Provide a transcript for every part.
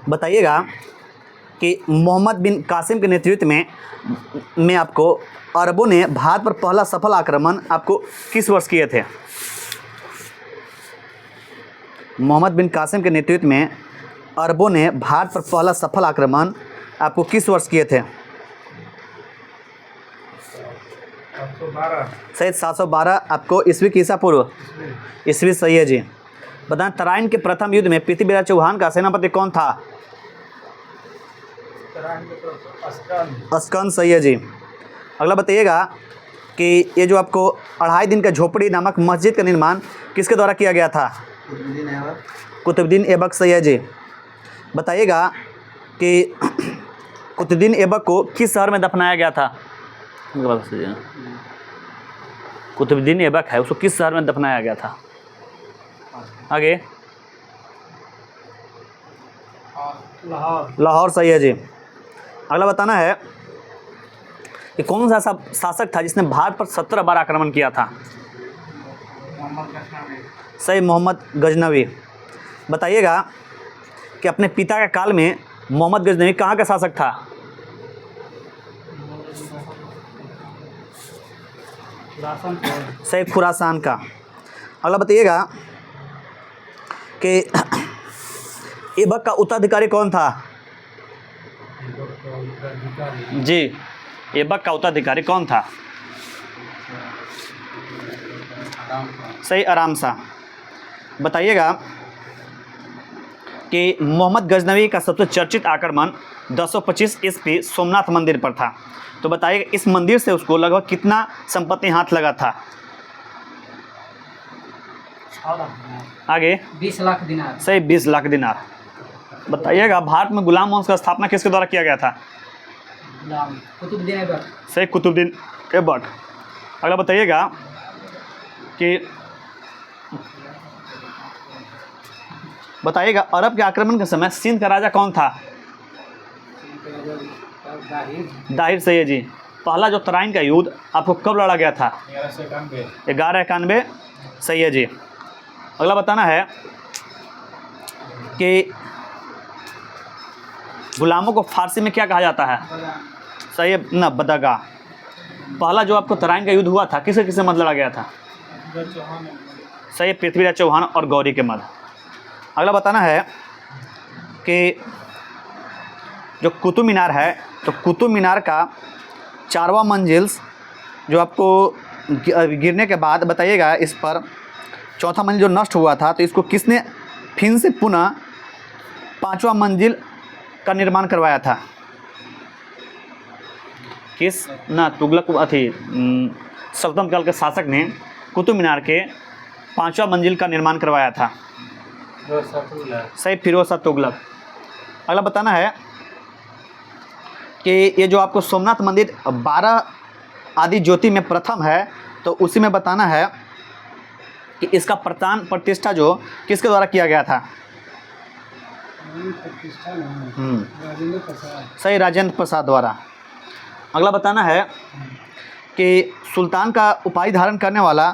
बताइएगा कि मोहम्मद बिन कासिम के नेतृत्व में आपको अरबों ने भारत पर पहला सफल आक्रमण आपको किस वर्ष किए थे? मोहम्मद बिन कासिम के नेतृत्व में अरबों ने भारत पर पहला सफल आक्रमण आपको किस वर्ष किए थे? 712 आपको ईस्वी की ईसा पूर्व? ईस्वी सही है जी। बताएं तराइन के प्रथम युद्ध में पृथ्वीराज चौहान का सेनापति कौन था? अस्कंद सही है जी। अगला बताइएगा कि ये जो आपको 2.5 दिन का झोपड़ी नामक मस्जिद का निर्माण किसके द्वारा किया गया था? कुतुबुद्दीन ऐबक सही है जी। बताइएगा कि कुतुबुद्दीन ऐबक को किस शहर में दफनाया गया था? कुतुबुद्दीन ऐबक है, उसको किस शहर में दफनाया गया था? आगे लाहौर सही है जी। अगला बताना है कि कौन सा शासक था जिसने भारत पर 17 बार आक्रमण किया था? सही, मोहम्मद गजनवी। बताइएगा कि अपने पिता के काल में मोहम्मद गजनवी कहाँ का शासक था? सही, खुरासान का। अगला बताइएगा कि ऐबक का उत्तराधिकारी कौन था? जी, ऐबक का उत्तराधिकारी कौन था? सही, आराम सा। बताइएगा कि मोहम्मद गजनवी का सबसे चर्चित आक्रमण 1025 ईस्वी सोमनाथ मंदिर पर था। तो बताइएगा इस मंदिर से उसको लगभग कितना संपत्ति हाथ लगा था? आगे 20 लाख दिनार। सही, 20 लाख दिनार। बताइएगा भारत में गुलाम वंश का स्थापना किसके द्वारा किया गया था? कुतुबुद्दीन ऐबक। सही, कुतुबुद्दीन ऐबक। अगला बताइएगा कि अरब के आक्रमण के समय सिंध का राजा कौन था? दाहिर सही है जी। पहला जो तराइन का युद्ध आपको कब लड़ा गया था? 1191 सही है जी। अगला बताना है कि गुलामों को फारसी में क्या कहा जाता है? सही है ना, बदगा। पहला जो आपको तराइन का युद्ध हुआ था किसके किससे मध्य लड़ा गया था? सही है, पृथ्वीराज चौहान और गौरी के मध्य। अगला बताना है कि जो कुतुब मीनार है, तो कुतुब मीनार का 4वां मंजिल जो आपको गिरने के बाद बताइएगा इस पर 4था मंजिल जो नष्ट हुआ था, तो इसको किसने फिर से पुनः 5वां मंजिल का निर्माण करवाया था? किस ना तुगलक सल्तनत काल के शासक ने कुतुब मीनार के 5वां मंजिल का निर्माण करवाया था? सही, फिरोज शाह तुगलक। अगला बताना है कि ये जो आपको सोमनाथ मंदिर 12 आदि ज्योति में प्रथम है, तो उसी में बताना है कि इसका प्राण प्रतिष्ठा जो किसके द्वारा किया गया था? सही, राजेंद्र प्रसाद द्वारा। अगला बताना है कि सुल्तान का उपाधि धारण करने वाला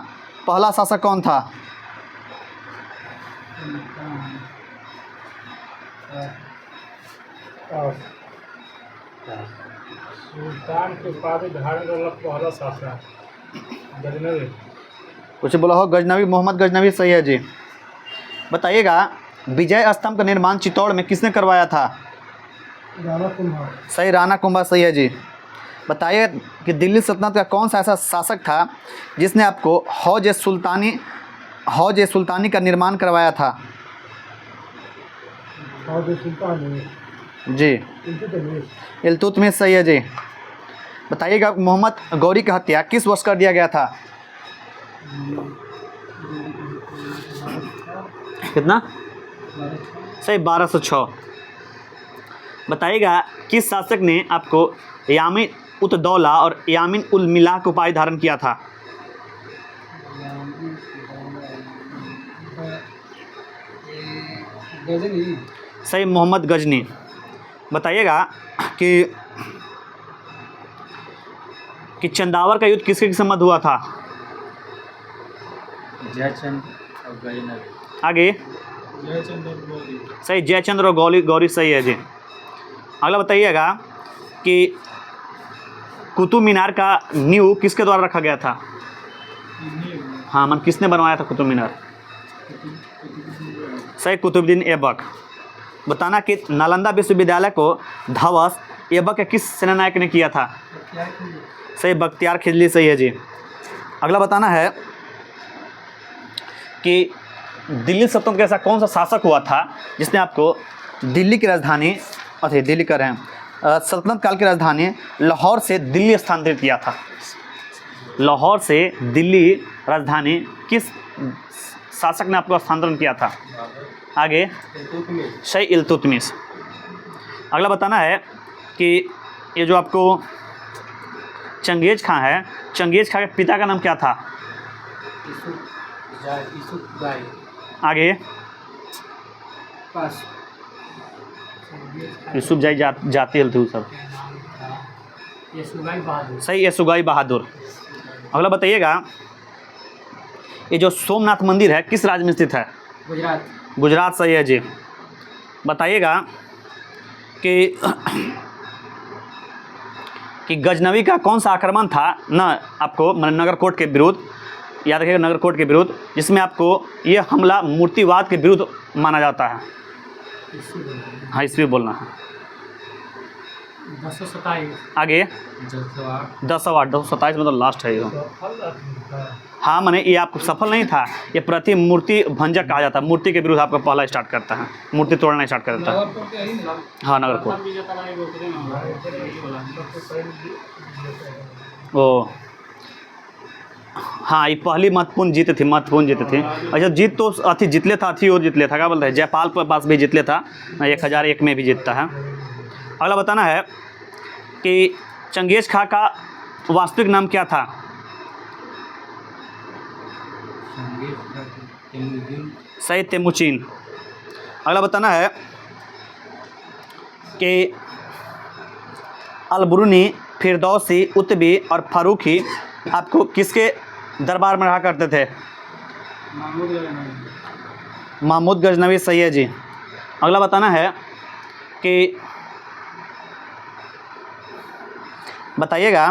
पहला शासक कौन था? सुल्तान के उपाधि धारण वाला पहला शासक गजनवी। कुछ बोला हो? गजनवी, मोहम्मद गजनवी सही है जी। बताइएगा विजय स्तंभ का निर्माण चित्तौड़ में किसने करवाया था? राणा कुंभा। सही, राणा कुंभा सही है जी। बताइए कि दिल्ली सल्तनत का कौन सा ऐसा शासक था जिसने आपको हौज सुल्तानी का निर्माण करवाया था? जी, इल्तुतमिश सही है जी। बताइएगा मोहम्मद गौरी की हत्या किस वर्ष कर दिया गया था? कितना? सही, 1206। बताइएगा किस शासक ने आपको यामिन उत दौला और यामिन उल मिलाह का उपाधि धारण किया था? सही, मोहम्मद गजनी। बताइएगा कि चंदावर का युद्ध किसके संबंध हुआ था? जयचंद आगे जयचंद्र गौरी। सही, जयचंद्र और गौरी गौरी सही है जी। अगला बताइएगा कि कुतुब मीनार का नींव किसके द्वारा रखा गया था? हाँ, मन किसने बनवाया था कुतुब मीनार? सही, कुतुबुद्दीन ऐबक। बताना कि नालंदा विश्वविद्यालय को ध्वस्त ऐबक के किस सेनानायक ने किया था? सही, बख्तियार खिलजी सही है जी। अगला बताना है कि दिल्ली सल्तनत का ऐसा कौन सा शासक हुआ था जिसने आपको दिल्ली की राजधानी दिल्ली कर रहे हैं सल्तनत काल की राजधानी लाहौर से दिल्ली स्थानांतरित किया था? लाहौर से दिल्ली राजधानी किस शासक ने आपको स्थानांतरण किया था? आगे सही, इल्तुतमिश। अगला बताना है कि ये जो आपको चंगेज खां है, चंगेज खां के पिता का नाम क्या था? आगे यूसुफ जाई जाती हल थी सब। सही, यसुगाई बहादुर। अगला बताइएगा ये जो सोमनाथ मंदिर है किस राज्य में स्थित है? गुजरात। गुजरात सही है जी। बताइएगा कि गजनवी का कौन सा आक्रमण था ना आपको नगरकोट के विरुद्ध, याद रखिएगा नगरकोट के विरुद्ध, जिसमें आपको ये हमला मूर्तिवाद के विरुद्ध माना जाता है? हाँ, ईस्वी बोलना है। 227। आगे 227 मतलब लास्ट है ये। हाँ, मैंने ये आपको सफल नहीं था, ये प्रति मूर्ति भंजक कहा जाता है। मूर्ति के विरुद्ध आपका पहला स्टार्ट करता है, मूर्ति तोड़ना स्टार्ट कर देता है। हाँ, नगरकोट। ओ हाँ, ये पहली महत्वपूर्ण जीत थी। अच्छा, जीत तो अथी जितले था, अथी और जितले था, क्या बोलते हैं, जयपाल के पास भी जितले था, 1001 में भी जीतता है। अगला बताना है कि चंगेज खां का वास्तविक नाम क्या था? सही, तेमुचिन। अगला बताना है कि अलबरूनी, फिरदौसी, उतबी और फारूकी आपको किसके दरबार में रहा करते थे? महमूद गजनवी सही है जी। अगला बताना है कि बताइएगा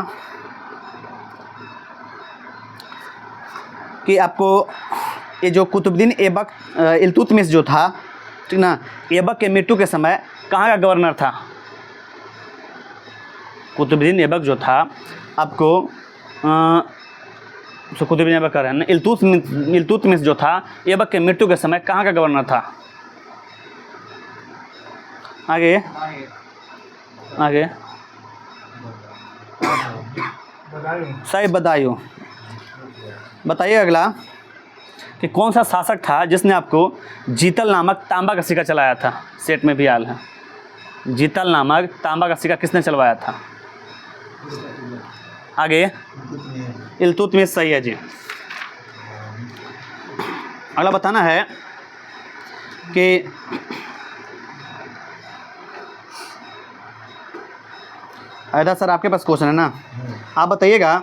कि आपको ये जो कुतुबुद्दीन ऐबक इल्तुतमिश जो था, ठीक ना, ऐबक के मृत्यु के समय कहाँ का गवर्नर था? कुतुबुद्दीन ऐबक जो था आपको कुतुबुद्दीन ऐबक कर रहे हैं, इल्तुतमिश जो था ऐबक के मृत्यु के समय कहाँ का गवर्नर था? आगे आगे सही, बदायूं। बताइए अगला कि कौन सा शासक था जिसने आपको जीतल नामक तांबा का सिक्का चलाया था? सेट में भी आल है, जीतल नामक तांबा का सिक्का किसने चलवाया था? आगे इल्तुतमिश सही है जी। अगला बताना है कि ऐदा सर आपके पास क्वेश्चन है ना, आप बताइएगा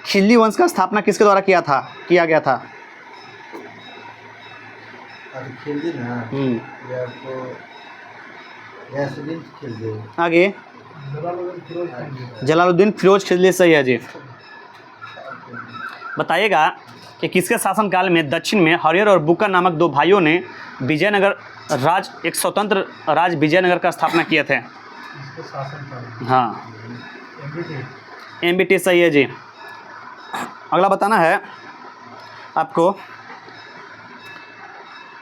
खिल्जी वंश का स्थापना किसके द्वारा किया गया था? खिलजी ना, ये आपको यासुद्दीन खिलजी। आगे जलालुद्दीन फिरोज खिलजी सही है जी। बताइएगा कि किसके शासनकाल में दक्षिण में हरिहर और बुक्कर नामक दो भाइयों ने विजयनगर एक स्वतंत्र राज्य विजयनगर का स्थापना किए थे? हाँ, एमबीटी सही है जी। अगला बताना है आपको,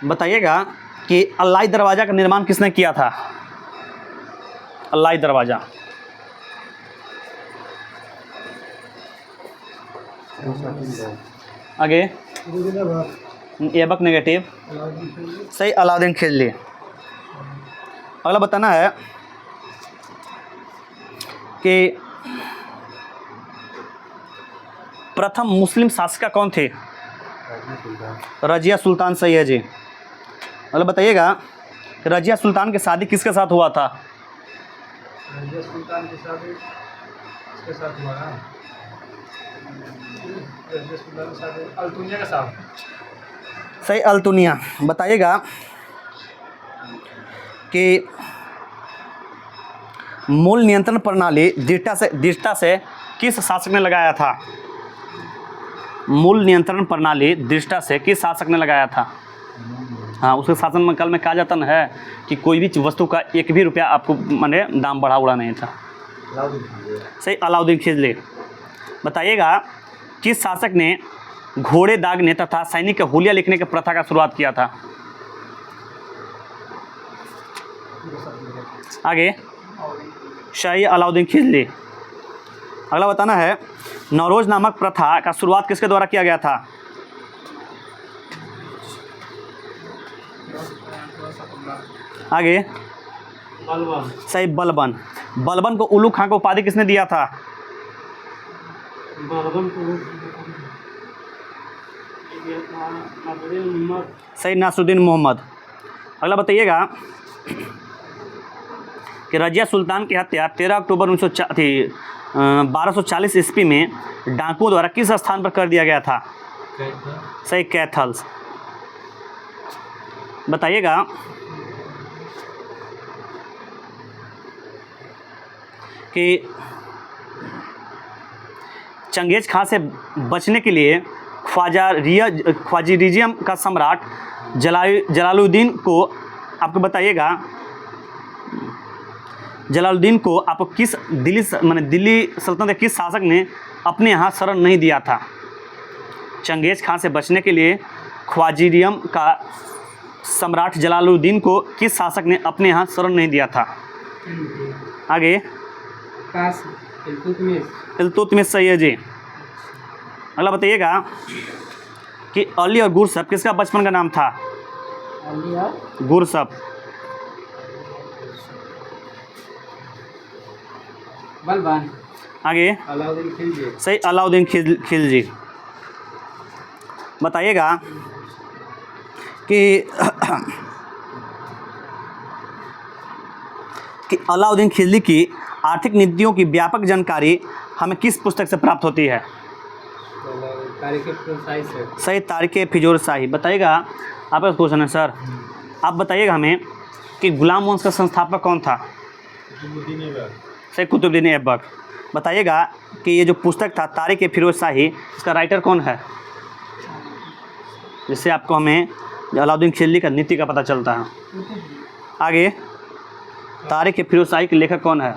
बताइएगा कि अल्लाई दरवाज़ा का निर्माण किसने किया था? अल्लाई दरवाज़ा आगे ऐबक नेगेटिव सही, अलाउद्दीन खिलजी। अगला बताना है कि प्रथम मुस्लिम शासिका कौन थी? रजिया सुल्तान सही है जी। अगला बताइएगा कि रजिया सुल्तान की शादी किसके साथ हुआ था? रजिया सुल्तान की शादी इसके साथ हुआ ना, रजिया सुल्तान की शादी अल्तुनिया के साथ। सही अल्तुनिया। बताइएगा कि मूल नियंत्रण प्रणाली दृढ़ता से किस शासक ने लगाया था? मूल नियंत्रण प्रणाली दृढ़ता से किस शासक ने लगाया था? हाँ, उसके शासन काल में कहा जाता न है कि कोई भी वस्तु का एक भी रुपया आपको माने दाम बढ़ा उड़ा नहीं था। सही अलाउद्दीन खिलजी। बताइएगा किस शासक ने घोड़े दागने तथा सैनिक के हुलिया लिखने की प्रथा का शुरुआत किया था? आगे शाही अलाउद्दीन खिलजी। अगला बताना है नौरोज नामक प्रथा का शुरुआत किसके द्वारा किया गया था? आगे बलबन। सही बलबन। बलबन को उल्लू खां को उपाधि किसने दिया था? बलबन को सही नासरुद्दीन मोहम्मद। अगला बताइएगा कि रजिया सुल्तान की हत्या 13 अक्टूबर 1240 ईस्वी में डाकुओं द्वारा किस स्थान पर कर दिया गया था? सही कैथल्स। बताइएगा कि चंगेज खां से बचने के लिए ख्वारिज़म का सम्राट जलालुद्दीन को आपको बताइएगा जलालुद्दीन को आपको किस दिल्ली सल्तनत के किस शासक ने अपने यहाँ शरण नहीं दिया था? चंगेज खां से बचने के लिए ख्वारिज़म का सम्राट जलालुद्दीन को किस शासक ने अपने यहाँ शरण नहीं दिया था? आगे इल्तुतमिश सही है जी। अगला बताइएगा कि अली और गुरसब किसका बचपन का नाम था? गुरसब। बलबन। आगे अलाउद्दीन खिलजी। सही अलाउद्दीन खिलजी। बताइएगा कि अलाउद्दीन खिलजी की आर्थिक नीतियों की व्यापक जानकारी हमें किस पुस्तक से प्राप्त होती है? सही तारीख़ फिरोज़शाही। बताइएगा आपका क्वेश्चन है सर, आप बताइएगा हमें कि गुलाम वंश का संस्थापक कौन था? सही कुतुबुद्दीन ऐबक। बताइएगा कि ये जो पुस्तक था तारीख़ फिरोज़शाही, इसका राइटर कौन है? जिससे आपको हमें अलाउद्दीन खिलजी का नीति का पता चलता है। आगे तारीख़ फिरोज़शाही के लेखक कौन है?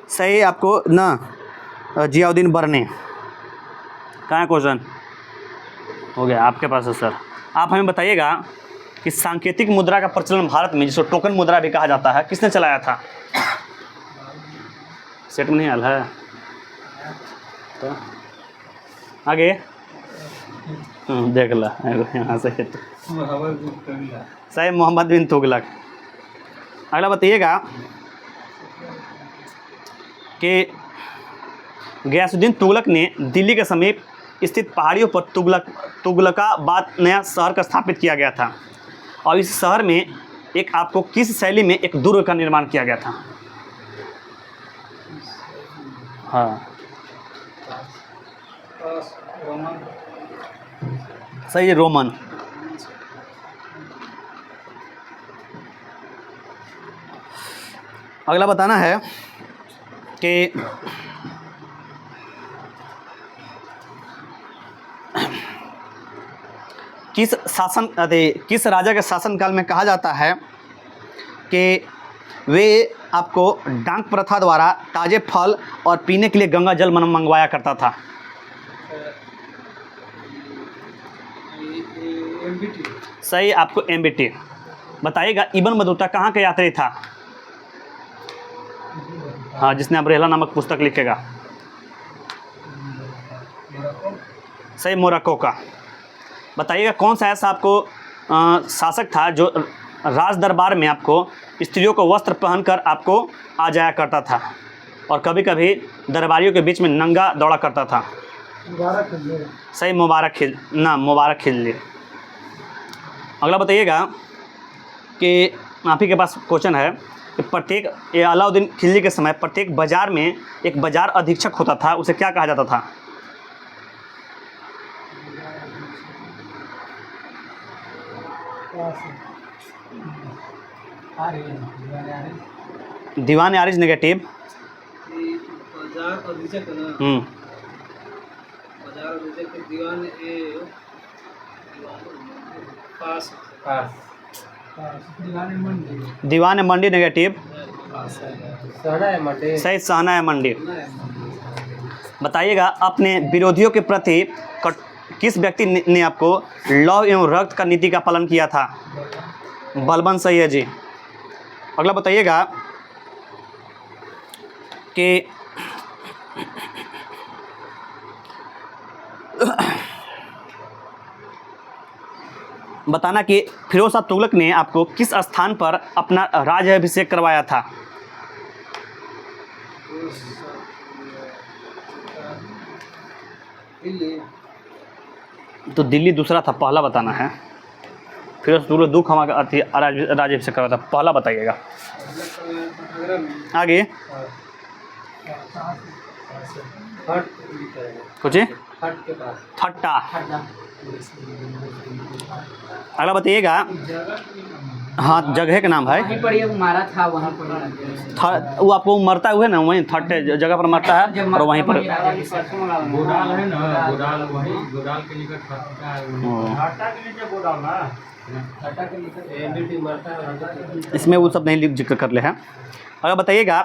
सही आपको ना जियाउद्दीन बर्नी। कहाँ है क्वेश्चन? हो गया आपके पास है सर। आप हमें बताइएगा कि सांकेतिक मुद्रा का प्रचलन भारत में, जिसको टोकन मुद्रा भी कहा जाता है, किसने चलाया था? सेट में नहीं आया है तो आगे देख ला यहाँ से तो सही मोहम्मद बिन तुगलक। अगला बताइएगा कि गयासुद्दीन तुगलक ने दिल्ली के समीप स्थित पहाड़ियों पर तुगलकाबाद नया शहर का स्थापित किया गया था, और इस शहर में एक आपको किस शैली में एक दुर्ग का निर्माण किया गया था? हाँ सही है रोमन। अगला बताना है कि किस राजा के शासनकाल में कहा जाता है कि वे आपको डाक प्रथा द्वारा ताज़े फल और पीने के लिए गंगा जल मंगवाया करता था? सही आपको एमबीटी। बताइएगा इब्न बतूता कहाँ का यात्री था? हाँ, जिसने अब रेहला नामक पुस्तक लिखेगा। सही मोरक्को का। बताइएगा कौन सा ऐसा आपको शासक था जो राज दरबार में आपको स्त्रियों को वस्त्र पहनकर आपको आ जाया करता था और कभी कभी दरबारियों के बीच में नंगा दौड़ा करता था? सही मुबारक खिलजी। अगला बताइएगा कि आप ही के पास क्वेश्चन है कि प्रत्येक ये अलाउद्दीन खिलजी के समय प्रत्येक बाजार में एक बाजार अधीक्षक होता था, उसे क्या कहा जाता था? दीवान आरिज नेगेटिव। बाजार अधीक्षक है ना, बाजार अधीक्षक के दीवान ए पास दीवान मंडी नेगेटिव। सहना है मंडी। सही, सहना है मंडी। बताइएगा अपने विरोधियों के प्रति किस व्यक्ति ने आपको लौह एवं रक्त का नीति का पालन किया था? बलबन। सही है जी। अगला बताइएगा कि बताना कि फिरोज शाह तुगलक ने आपको किस स्थान पर अपना राज्याभिषेक करवाया था? तो दिल्ली दूसरा था, पहला बताना है। फिरोज तुगलक दुख हमारा राज्याभिषेक करवाया था, पहला बताइएगा। आगे पूछिए। ठट्टा। अगला बताइएगा। हाँ, जगह का नाम है। मारा था वहाँ पर, वो आपको मरता हुआ ना, वहीं थट्टे जगह पर मरता है और वहीं पर। गोडाल है ना, गोडाल वही गोडाल के निकट ठट्टा है। ठट्टा के नीचे गोडाल ना, ठट्टा के निकट एमबीटी मरता है। इसमें वो सब नहीं जिक्र कर ले हैं। अगर बताइएगा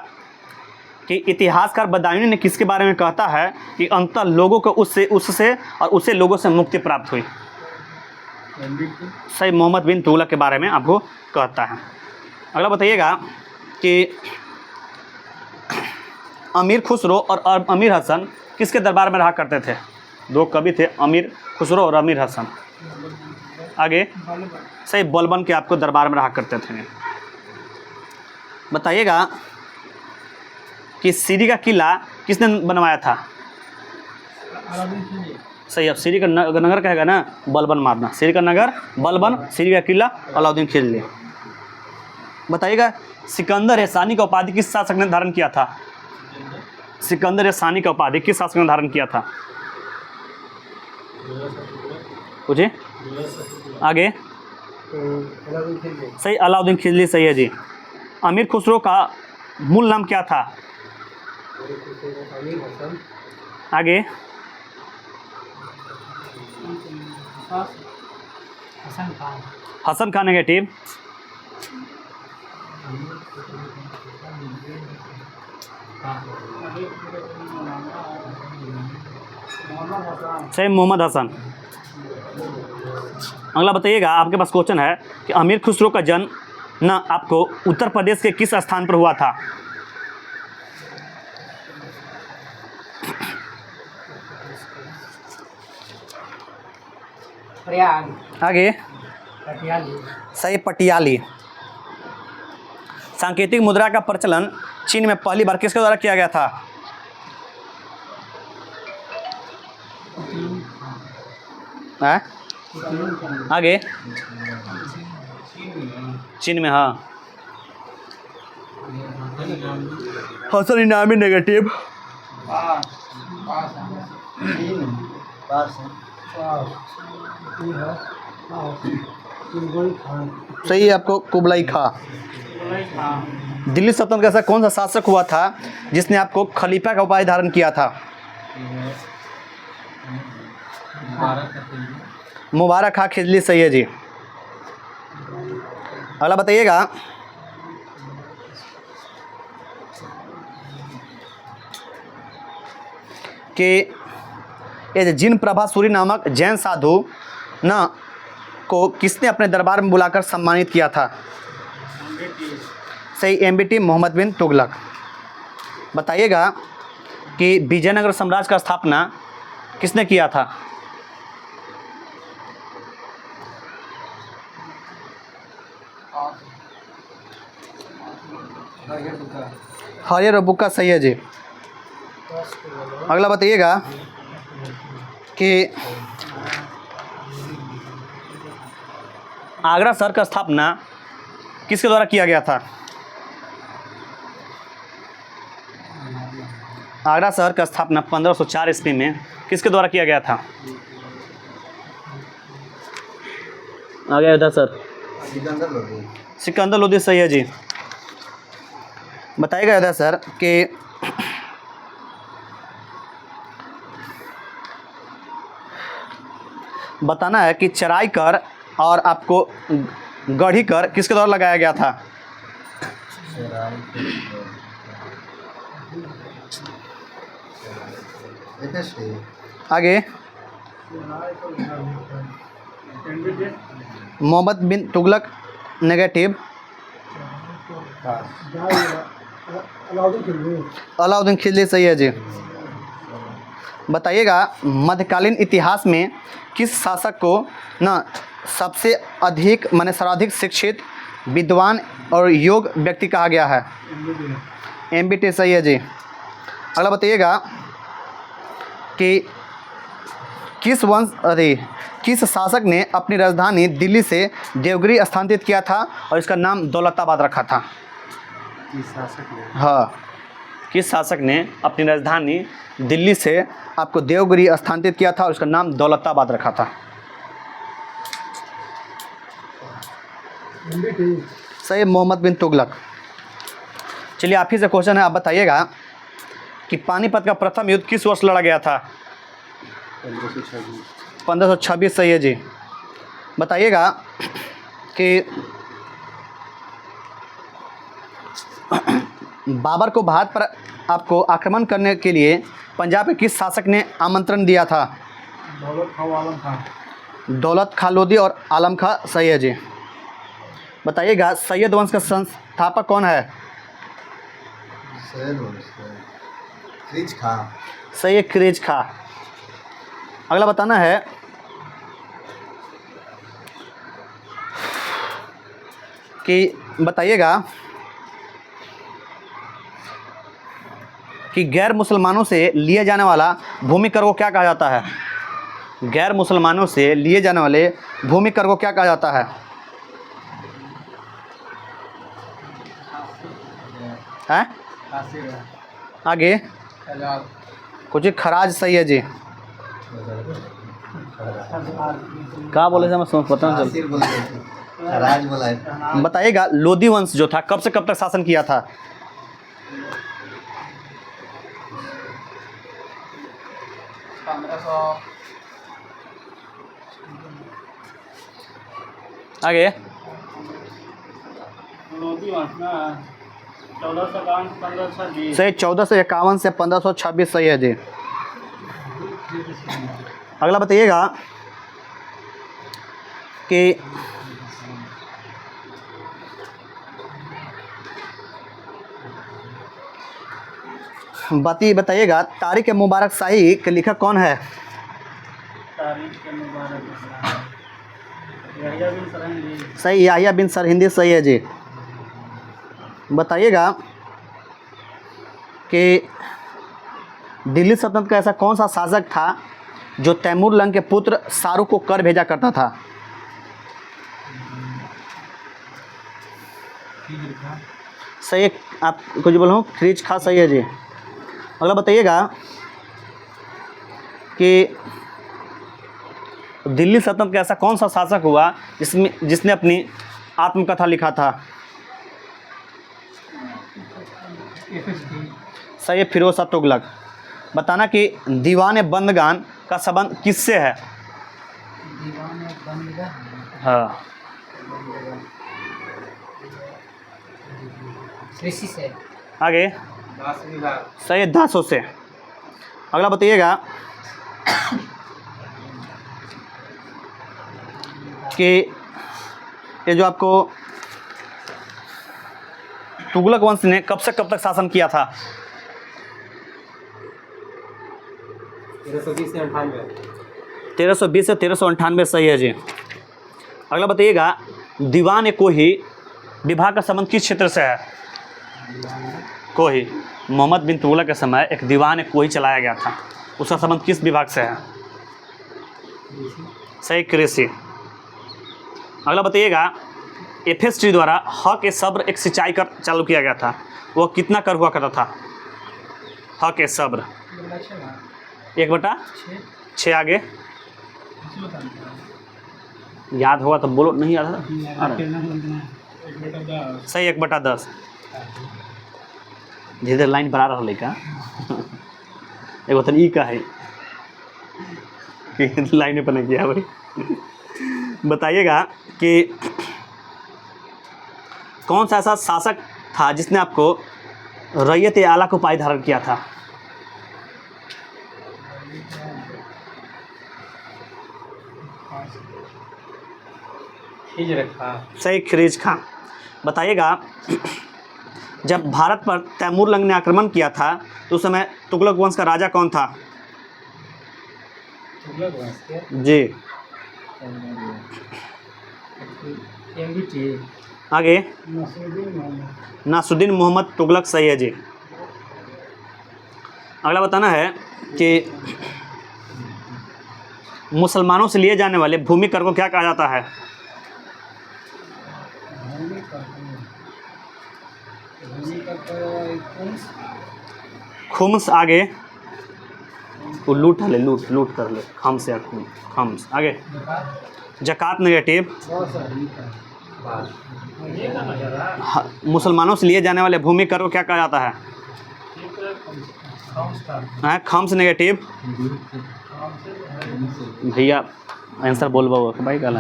कि इतिहासकार बदायूनी ने किसके बारे में कहता है कि अंततः लोगों को उससे लोगों से मुक्ति प्राप्त हुई? सही, मोहम्मद बिन तुगलक के बारे में आपको कहता है। अगला बताइएगा कि अमीर खुसरो और अमीर हसन किसके दरबार में रहा करते थे? दो कवि थे, अमीर खुसरो और अमीर हसन। आगे सही, बलबन के आपको दरबार में रहा करते थे। बताइएगा कि सीरी का किला किसने बनवाया था? सही, अब सीरी का नगर कहेगा ना, बलबन मारना। सीरी का नगर बलबन, सीरी का किला अलाउद्दीन खिलजी। बताइएगा सिकंदर सानी का उपाधि किस शासक ने धारण किया था? सिकंदर सानी का उपाधि किस शासक ने धारण किया था? पूछिए। आगे सही, अलाउद्दीन खिलजी। सही है जी। अमीर खुसरो का मूल नाम क्या था? आगे हसन खान नेगेटिव। सही, मोहम्मद हसन। अगला बताइएगा, आपके पास क्वेश्चन है कि अमीर खुसरो का जन्म न आपको उत्तर प्रदेश के किस स्थान पर हुआ था? आगे सही, पटियाली। सांकेतिक मुद्रा का प्रचलन चीन में पहली बार किसके द्वारा किया गया था? आगे चीन में, हाँ। हसन इनामी नेगेटिव। सही है आपको, कुबलाई खां। दिल्ली सल्तनत का ऐसा कौन सा शासक हुआ था जिसने आपको खलीफा का उपाधि धारण किया था? मुबारक खां खिजली। सही है जी। अगला बताइएगा कि ये जिन प्रभा सूरी नामक जैन साधु न को किसने अपने दरबार में बुलाकर सम्मानित किया था? सही, एमबीटी मोहम्मद बिन तुगलक। बताइएगा कि विजयनगर साम्राज्य का स्थापना किसने किया था? हरिहर बुक्का। सही है जी। अगला बताइएगा कि आगरा शहर का स्थापना किसके द्वारा किया गया था? आगरा शहर का स्थापना 1504 ईस्वी में किसके द्वारा किया गया था? आ गया इधर सर। सिकंदर लोदी सही है जी। बताइएगा इधर सर कि बताना है कि चराई कर और आपको गढ़ी कर किसके द्वारा लगाया गया था? आगे मोहम्मद बिन तुगलक नेगेटिव अलाउद्दीन खिलजी सही है जी। बताइएगा मध्यकालीन इतिहास में किस शासक को न सबसे अधिक माने सर्वाधिक शिक्षित विद्वान और योग्य व्यक्ति कहा गया है? एमबीटी सही है जी। अगला बताइएगा कि किस शासक ने अपनी राजधानी दिल्ली से देवगिरी स्थानांतरित किया था और इसका नाम दौलताबाद रखा था? हाँ, किस शासक ने अपनी राजधानी दिल्ली से आपको देवगिरी स्थानांतरित किया था और इसका नाम दौलताबाद रखा था? सही, मोहम्मद बिन तुगलक। चलिए आप ही से क्वेश्चन है, आप बताइएगा कि पानीपत का प्रथम युद्ध किस वर्ष लड़ा गया था? 1526 सही है जी। बताइएगा कि बाबर को भारत पर आपको आक्रमण करने के लिए पंजाब के किस शासक ने आमंत्रण दिया था? दौलत खां लोदी और आलम खां सही है जी। बताइएगा सैयद वंश का संस्थापक कौन है? सही है, ख़िरिज खां। अगला बताना है कि बताइएगा कि गैर मुसलमानों से लिए जाने वाला भूमि कर को क्या कहा जाता है? गैर मुसलमानों से लिए जाने वाले भूमि कर को क्या कहा जाता है? हैं? आगे कुछ खराज सही है जी। क्या बोले थे, मैं समझ पता नहीं चल। बताइएगा लोदी वंश जो था कब से कब तक शासन किया था? आगे लोधी वंश ना 1451 सही, 1451 से 1526 सही है जी। अगला बताइएगा कि बताइएगा तारिक मुबारक शाही के लेखक कौन है? सही, याहिया बिन सरहिंदी सही है जी। बताइएगा कि दिल्ली सल्तनत का ऐसा कौन सा शासक था जो तैमूर लंग के पुत्र शाहरुख को कर भेजा करता था? सही, आप कुछ बोलो, ख़िरिज खां सही है जी। अगला बताइएगा कि दिल्ली सल्तनत का ऐसा कौन सा शासक हुआ जिसने अपनी आत्मकथा लिखा था? सही है, फिरोज शाह तुगलक। बताना कि दीवान बंदगान का संबंध किससे है? हाँ, ऋषि से। आगे सही है, दासों से। अगला बताइएगा कि ये जो आपको तुगलक वंश ने कब से कब तक शासन किया था? 1320 से 98। 1320 से 1398 सही है जी। अगला बताइएगा दीवान कोही विभाग का संबंध किस क्षेत्र से है? कोही, मोहम्मद बिन तुगलक के समय एक दीवान कोही चलाया गया था, उसका संबंध किस विभाग से है? सही, कृषि। अगला बताइएगा एफएसटी द्वारा हक ए सब्र एक सिंचाई कर चालू किया गया था, वह कितना कर हुआ करता था? हक ए सब्र। 1/6 आगे याद होगा तो बोलो, नहीं याद है सही 1/10। धीरे धीरे लाइन बढ़ा रहा लड़का एगो तन ई का है कि लाइन पर नहीं किया भाई। बताइएगा कि कौन सा ऐसा शासक था जिसने आपको रैयत आला को उपाधि धारण किया था? खींच रखा। सही खिरीज खां। बताइएगा जब भारत पर तैमूर लंग ने आक्रमण किया था तो उस समय तुगलक वंश का राजा कौन था? तुगलक वंश के जी एमबीटी आगे नासुद्दीन मोहम्मद तुगलक सही है जी। अगला बताना है कि मुसलमानों से लिए जाने वाले भूमि कर को क्या कहा जाता है? खुम्स आगे वो लूट ले, लूट कर ले, खम्स या खम्स आगे जकात नेगेटिव। मुसलमानों से लिए जाने वाले भूमि कर को क्या कहा जाता है? Comes negative. भैया आंसर बोलबो भाई कल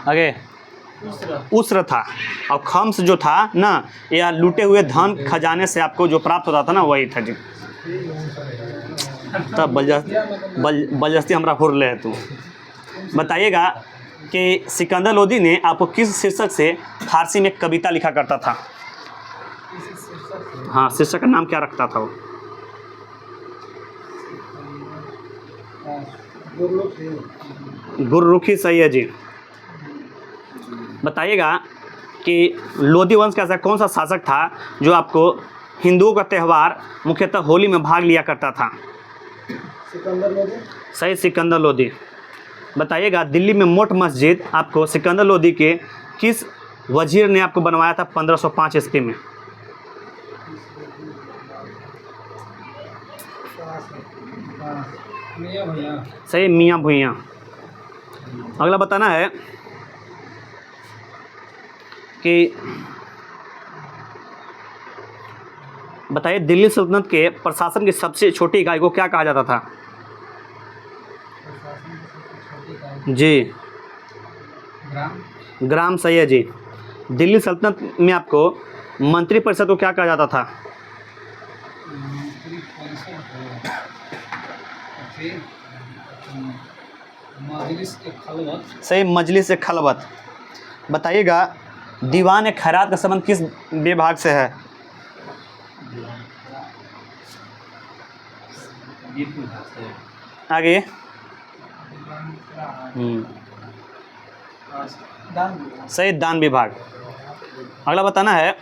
आगे उस्र था और खम्स जो था ना या लूटे हुए धन खजाने से आपको जो प्राप्त होता था ना वही था जी। तब बलजस्ती हमरा फुर ले है तू। बताइएगा कि सिकंदर लोदी ने आपको किस शीर्षक से फारसी में कविता लिखा करता था? हाँ, शीर्षक का नाम क्या रखता था वो? गुररुखी सही है जी। बताइएगा कि लोदी वंश का ऐसा कौन सा शासक था जो आपको हिंदुओं का त्यौहार मुख्यतः होली में भाग लिया करता था? सिकंदर लोदी। सही सिकंदर लोदी। बताइएगा दिल्ली में मोट मस्जिद आपको सिकंदर लोदी के किस वजीर ने आपको बनवाया था 1505 ईस्वी में? मियां भैया। सही मियां भुइयां। अगला बताना है कि बताइए दिल्ली सल्तनत के प्रशासन की सबसे छोटी इकाई को क्या कहा जाता था? जी ग्राम सही है जी। दिल्ली सल्तनत में आपको मंत्री परिषद को क्या कहा जाता था? मजलिस के खलवत। सही मजलिस से खलवत। बताइएगा दीवान खैरात का संबंध किस विभाग से है? आगे सही दान विभाग। अगला बताना है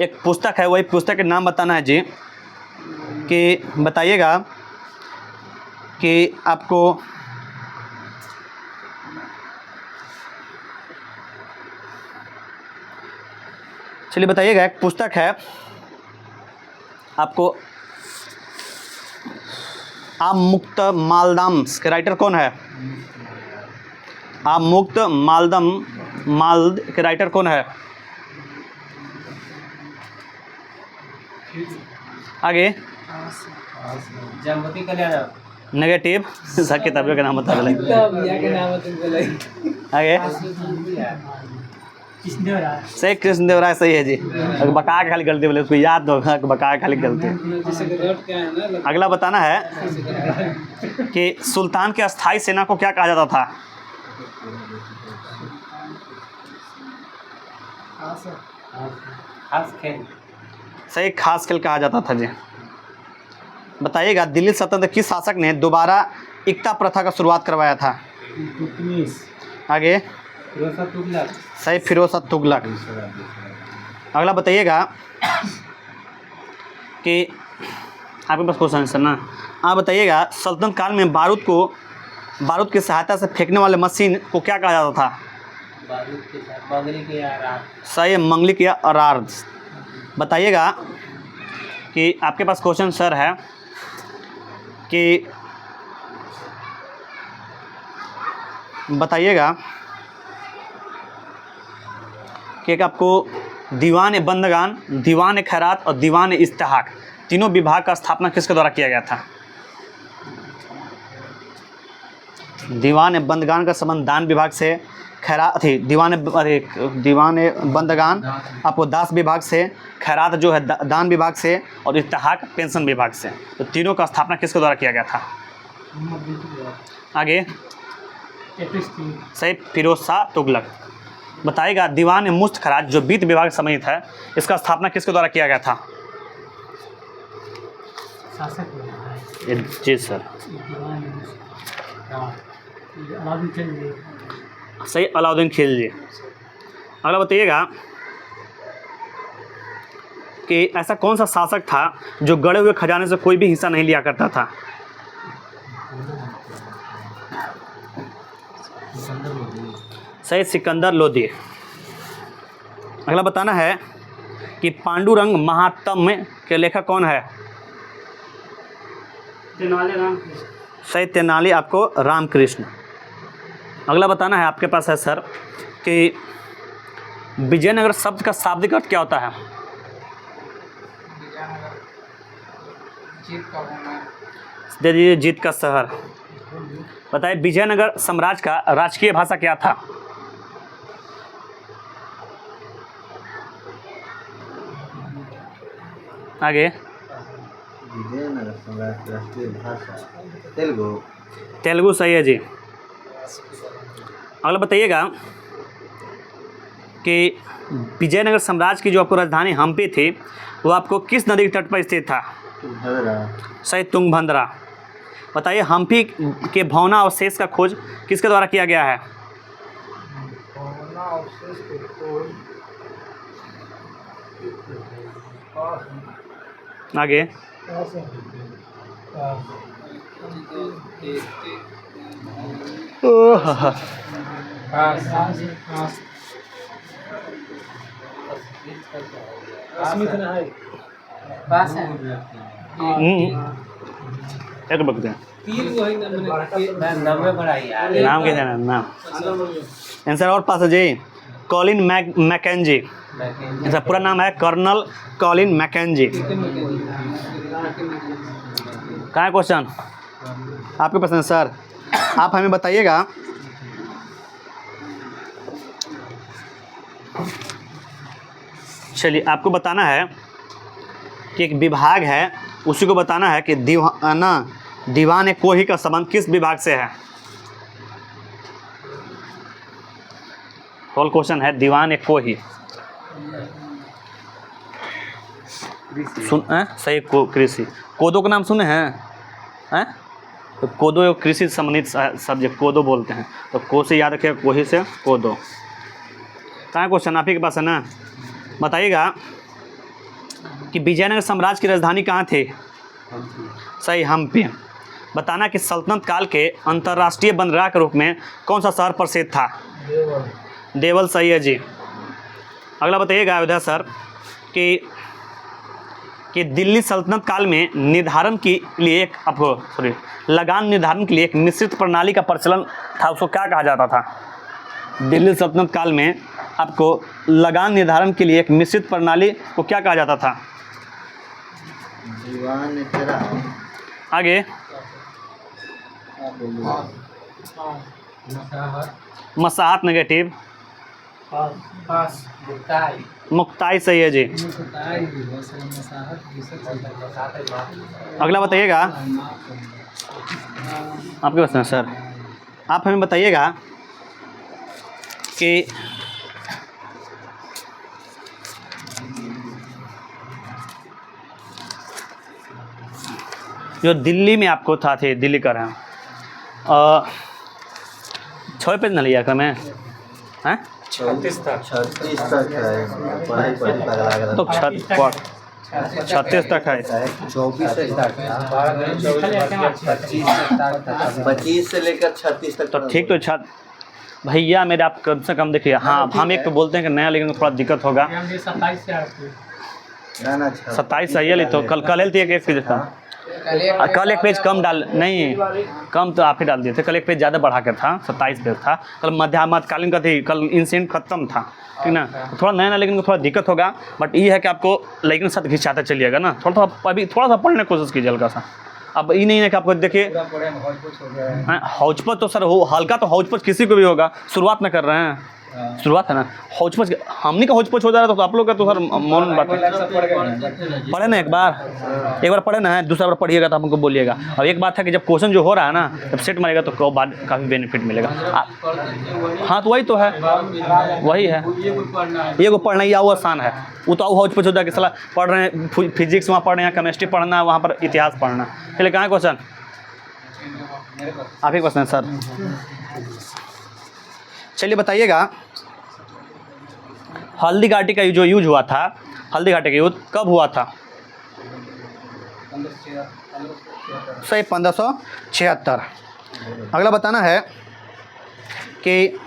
एक पुस्तक है, वही पुस्तक के नाम बताना है जी। कि बताइएगा कि आपको चलिए बताइएगा एक पुस्तक है आपको आम मुक्त मालदम्स के राइटर कौन है? आम मुक्त मालद के राइटर कौन है? आगे जमवती कल्याण नेगेटिव सब किताबों के नाम बता रहे। के नाम बोले। आगे सही कृष्णदेवराय सही है जी। अगर बका के खाली गलती बोले उसको याद होगा कि बका के खाली गलती। जैसे कि रट के आए ना। अगला बताना है कि सुल्तान के अस्थाई सेना को क्या कहा जाता था? खास खेल सही खास खेल कहा जाता था जी। बताइएगा दिल्ली सल्तनत किस शासक ने दोबारा इक्ता प्रथा का शुरुआत करवाया था? आगे तुगलक सही फिरोज शाह तुगलक। अगला बताइएगा कि आपके पास क्वेश्चन आंसर ना आप बताइएगा सल्तनत काल में बारूद की सहायता से फेंकने वाले मशीन को क्या कहा जाता था? बारूद के साथ मंगली के यार सही है, मंगलिक या अरार्ध। बताइएगा कि आपके पास क्वेश्चन सर है कि बताइएगा कि एक आपको दीवान बंदगान, दीवान खैरात और दीवान इस्तेहाक तीनों विभाग का स्थापना किसके द्वारा किया गया था? दीवान बंदगान का संबंध दान विभाग से, खैरात थी दीवान बंदगान आपको दास विभाग से, खैरात जो है दान विभाग से, और इस्तेहाक पेंशन विभाग से। तो तीनों का स्थापना किसके द्वारा किया गया था? आगे सही, फिरोज शाह तुगलक। बताइएगा दीवान मुफ्त खराज जो वित्त विभाग से संबंधित है, इसका स्थापना किसके द्वारा किया गया था? जी सर, सही, अलाउद्दीन खिलजी। अगला बताइएगा कि ऐसा कौन सा शासक था जो गड़े हुए खजाने से कोई भी हिस्सा नहीं लिया करता था? सही, सिकंदर लोदी। अगला बताना है कि पांडुरंग महात्म्य के लेखक कौन है? तेनाली रामकृष्ण। सही, तेनाली आपको रामकृष्ण। अगला बताना है आपके पास है सर कि विजयनगर शब्द का शाब्दिक अर्थ क्या होता है? दे दीजिए, जीत का शहर। बताइए विजयनगर साम्राज्य का राजकीय भाषा क्या था? आगे विजयनगर साम्राज्य की राष्ट्रीय भाषा तेलुगु। तेलुगु सही है जी। अगला बताइएगा कि विजयनगर साम्राज्य की जो आपको राजधानी हम्पी थी वो आपको किस नदी के तट पर स्थित था? सही, तुंगभद्रा। बताइए हम्पी के भौना अवशेष का खोज किसके द्वारा किया गया है? आगे पास है एक बकते हैं तीन वही ना मैंने नाम में बड़ा यार नाम क्या जाना नाम आंसर और पास है जी, कॉलिन मैकेंजी। इसका पूरा नाम है कर्नल कॉलिन मैकेंजी। कहाँ है क्वेश्चन आपके पास है सर? आप हमें बताइएगा चलिए, आपको बताना है कि एक विभाग है, उसी को बताना है कि दीवान कोही का संबंध किस विभाग से है? होल क्वेश्चन है दीवान कोही। सुन सही, कृषि। कोदो का नाम सुने हैं? तो कोदो कृषि से संबंधित सब्जेक्ट कोदो बोलते हैं, तो को से याद रखिए, कोही से कोदो। कहाँ क्वेश्चन आप ही के पास है ना? बताइएगा कि विजयनगर साम्राज्य की राजधानी कहाँ थी? सही, हम्पी। बताना कि सल्तनत काल के अंतर्राष्ट्रीय बंदरगाह के रूप में कौन सा शहर प्रसिद्ध था? देवल सही है जी। अगला बताइएगा अयोध्या सर कि दिल्ली सल्तनत काल में निर्धारण के लिए एक लगान निर्धारण के लिए एक मिश्रित प्रणाली का प्रचलन था, उसको क्या कहा जाता था? दिल्ली सल्तनत काल में आपको लगान निर्धारण के लिए एक मिश्रित प्रणाली को क्या कहा जाता था? दीवान तेरा आगे मसाहत नेगेटिव, पास गुप्ताई मुक्ताई सही है जी। अगला बताइएगा आपके पास है सर, आप हमें बताइएगा कि जो दिल्ली में आपको था थे दिल्ली का रहा 6 पेज न लिया मैं हैं 36 तक है। पढ़ाई पगला गया तो 36 तक है। 24 तक 25 से लेकर 36 तक। तो ठीक, तो भैया मेरे आप कम से कम देखिए, हाँ हम एक तो बोलते हैं कि नया लेकिन थोड़ा दिक्कत होगा। 27 से आपको ना ना अच्छा 27 सही है, तो कल एक पेज था, कल एक पेज कम डाल नहीं, कम तो आप ही डाल दिए थे, कल एक पेज ज़्यादा बढ़ा कर था, 27 पेज था, कल मध्यकालीन का थी, कल इंसेंट खत्म था, ठीक ना। थोड़ा नया लेकिन थोड़ा दिक्कत होगा, बट ये है कि आपको लेकिन साथ घिंचाते चलिएगा ना, अभी थोड़ा सा पढ़ने की कोशिश कीजिए हल्का सा। अब ये नहीं है कि आपको देखिए हौचपच तो सर हो हल्का, तो हौचपच किसी को भी होगा, शुरुआत में कर रहे हैं, शुरुआत है ना, हौचपच हमने का हौचपच हो जा रहा था, तो आप लोग का तो सर मौन बात है। पढ़े ना एक बार पढ़े ना, दूसरा बार पढ़िएगा तो हमको बोलिएगा। अब एक बात है कि जब क्वेश्चन जो हो रहा है ना, जब सेट मारेगा तो बाद काफ़ी बेनिफिट मिलेगा। हाँ तो वही तो है, वही है, ये को पढ़ना ही आओ आसान है, वो तो आओ हौचपच हो जाएगा, सलाह पढ़ रहे हैं फिजिक्स वहाँ पढ़ रहे हैं, केमिस्ट्री पढ़ना है, वहाँ पर इतिहास पढ़ना। चलिए कहाँ क्वेश्चन, आप ही क्वेश्चन सर, चलिए बताइएगा। हल्दी घाटी का जो यूज हुआ था, हल्दी घाटी का यूज कब हुआ था? सही 1576। अगला बताना है कि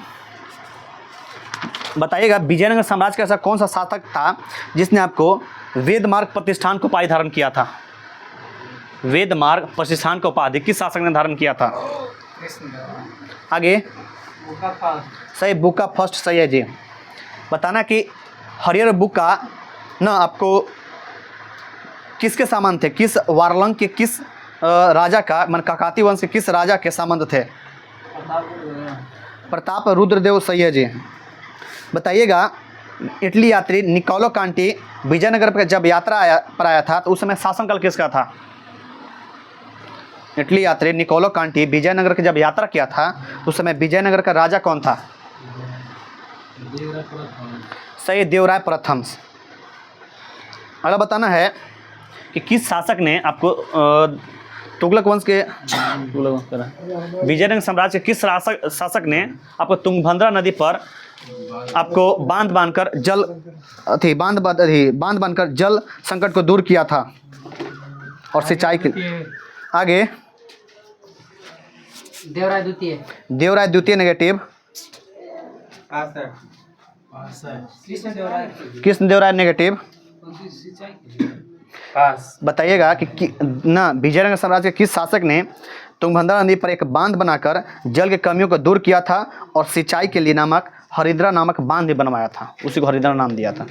बताइएगा विजयनगर साम्राज्य का ऐसा कौन सा शासक था जिसने आपको वेदमार्ग प्रतिष्ठान को उपाधि धारण किया था? वेदमार्ग प्रतिष्ठान का उपाधि किस शासक ने धारण किया था? आगे सही बुका फर्स्ट सही है जी। बताना कि हरियर बुका ना आपको किसके सामान थे, किस वारलंग के किस राजा का, मन काकाती वंश के किस राजा के संबंध थे? प्रताप रुद्रदेव सही है जी। बताइएगा इटली यात्री निकोलो कांटी विजयनगर पर जब यात्रा आया था तो उस समय शासनकाल किसका था? इटली यात्री निकोलो कांटी विजयनगर के जब यात्रा किया था उस समय विजयनगर का राजा कौन था? सही देवराय प्रथम। अगला बताना है कि किस शासक ने आपको तुगलक वंश के विजयनगर साम्राज्य के किस शासक ने आपको तुंगभद्रा नदी पर आपको बांध बांधकर जल संकट को दूर किया था और सिंचाई के आगे? देवराय द्वितीय नेगेटिव। कृष्णदेवराय नेगेटिव। बताइएगा कि ना विजयनगर साम्राज्य के किस शासक ने तुंगभद्रा नदी पर एक बांध बनाकर जल के कमियों को दूर किया था और सिंचाई के लिए हरिद्रा नामक बांध भी बनवाया था, उसी को हरिद्रा नाम दिया था?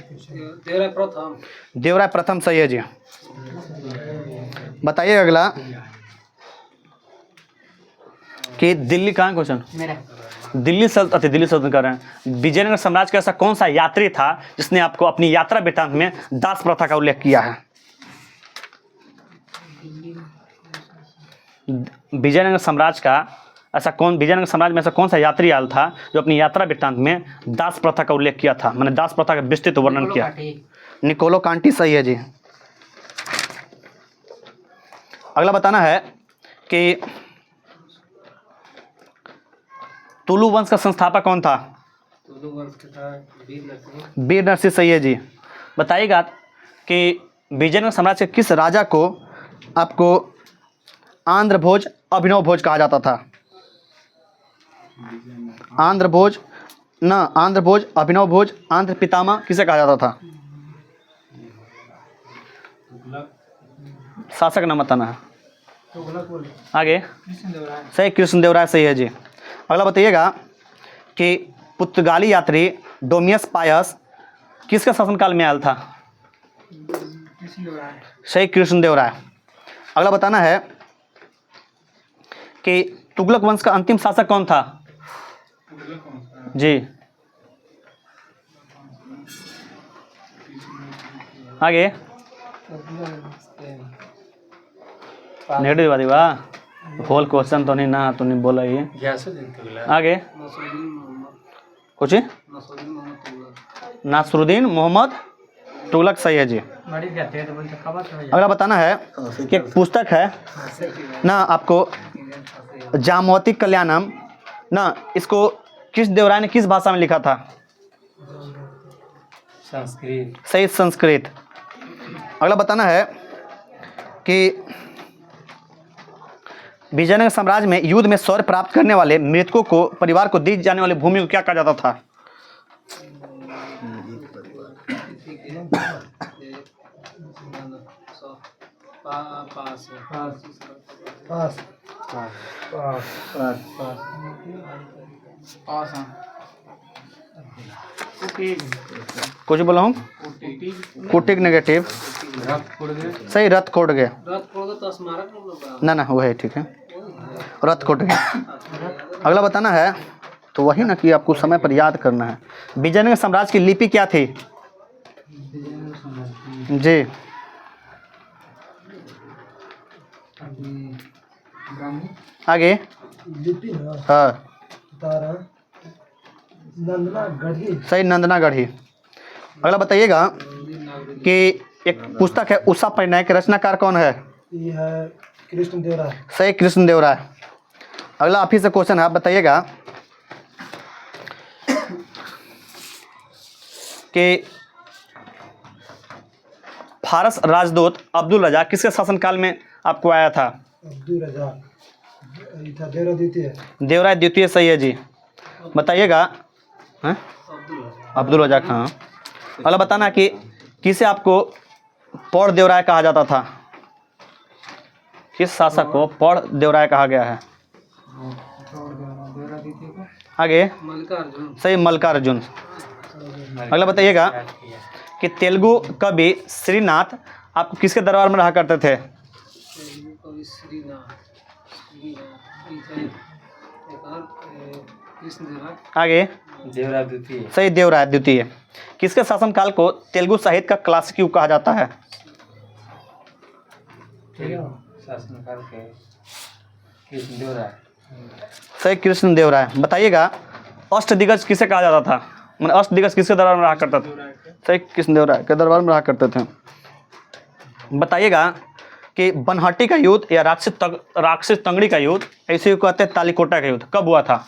देवराय प्रथम सही है जी। बताइए अगला कि दिल्ली कहाँ क्वेश्चन, दिल्ली सल्तनत कर रहे हैं। विजयनगर साम्राज्य का ऐसा कौन सा यात्री था जिसने आपको अपनी यात्रा वृत्तांत में दास प्रथा का उल्लेख किया है? विजयनगर साम्राज्य में ऐसा कौन सा यात्री आया था जो अपनी यात्रा वृत्तांत में दास प्रथा का उल्लेख किया था, मैंने दास प्रथा का विस्तृत वर्णन किया? निकोलो कांटी सही है जी। अगला बताना है कि तुलु वंश का संस्थापक कौन था? वीर नरसिंह सही है जी। बताइएगा कि विजयनगर साम्राज्य के किस राजा को आपको आंध्र भोज अभिनव भोज कहा जाता था? आंध्र भोज अभिनव भोज आंध्र पितामह किसे कहा जाता था? शासक नाम बताना है। आगे सही कृष्णदेवराय सही है जी। अगला बताइएगा कि पुर्तगाली यात्री डोमियस पायस किसके शासनकाल में आया था? सही कृष्णदेवराय। अगला बताना है कि तुगलक वंश का अंतिम शासक कौन था? जी आगे नेगेटिव वाली वाह होल क्वेश्चन तो नहीं ना, तो नहीं बोला ये आगे कुछ नासरुद्दीन मोहम्मद तुगलक सही है जी। अगला बताना है कि एक पुस्तक है ना आपको जामवती कल्याणम ना, इसको किस देवराय ने किस भाषा में लिखा था? संस्कृत सही संस्कृत। अगला बताना है कि विजयनगर साम्राज्य में युद्ध में शौर्य प्राप्त करने वाले मृतकों को परिवार को दी जाने वाली भूमि को क्या कहा जाता था? पास कुछ बोला हूँ? कुटिक नेगेटिव सही, रथ कोट गए तो स्मारक ना ना वो है ठीक है, रथ कोट गए। अगला बताना है तो वही ना कि आपको समय पर याद करना है। विजयनगर साम्राज्य की लिपि क्या थी? जी आगे हाँ सही, नंदनागढ़ी। अगला बताइएगा कि एक पुस्तक है उषा परिणय के रचनाकार कौन है? ये है कृष्णदेव राय। सही, कृष्णदेव राय। अगला आप ही से क्वेश्चन है, आप बताइएगा कि फारस राजदूत अब्दुल रजा किसके शासनकाल में आपको आया था? अब्दुल रजा था देवराय द्वितीय। देवराय द्वितीय सही है जी। बताइएगा हैं? अब्दुल रजा खां। अगला बताना कि किसे आपको पौड़ देवराय कहा जाता था? किस शासक को पौड़ देवराय कहा गया है? आगे मल्लिकार्जुन। सही, मल्लिकार्जुन। अगला बताइएगा कि तेलुगु कवि श्रीनाथ आपको किसके दरबार में रहा करते थे? कवि श्रीनाथ कृष्णदेव। आगे देवराय द्वितीय। सही, देवराय द्वितीय। किसके शासनकाल को तेलुगु साहित्य का क्लासिक युग कहा जाता है? शासनकाल के कृष्णदेव राय। सही, कृष्णदेव राय। बताइएगा अष्टदिग्गज किसे कहा जाता था? मैंने अष्टदिग्गज किसके दरबार में रहा करता था? सही, कृष्णदेव राय के दरबार में रहा करते थे। बताइएगा कि बनहट्टी का युद्ध या राक्षस तंगड़ी का युद्ध, ऐसे को कहते हैं तालीकोटा का युद्ध, कब हुआ था?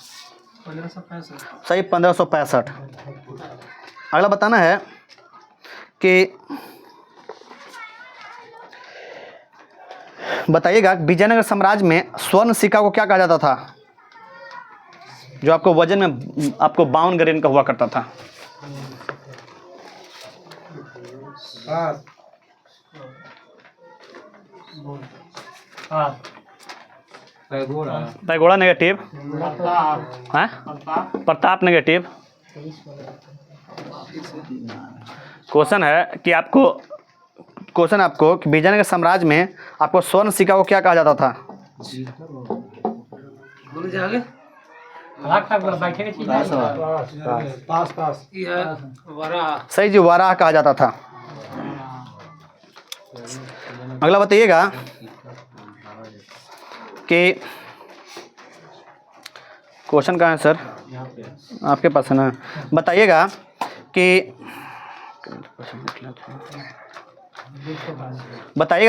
1565। सही, 1565। अगला बताना है कि बताइएगा विजयनगर साम्राज्य में स्वर्ण सिक्का को क्या कहा जाता था? जो आपको वजन में आपको 52 ग्राम का हुआ करता था। पैगोड़ा नेगेटिव, हाँ प्रताप नेगेटिव। क्वेश्चन है कि आपको कि विजयनगर साम्राज्य में आपको स्वर्ण सिक्का को क्या कहा जाता था? बोले जागे पास ये है वरा। सही जी, वाराह कहा जाता था। अगला बताइएगा कि क्वेश्चन कहाँ है सर? आपके पास है ना? बताइएगा कि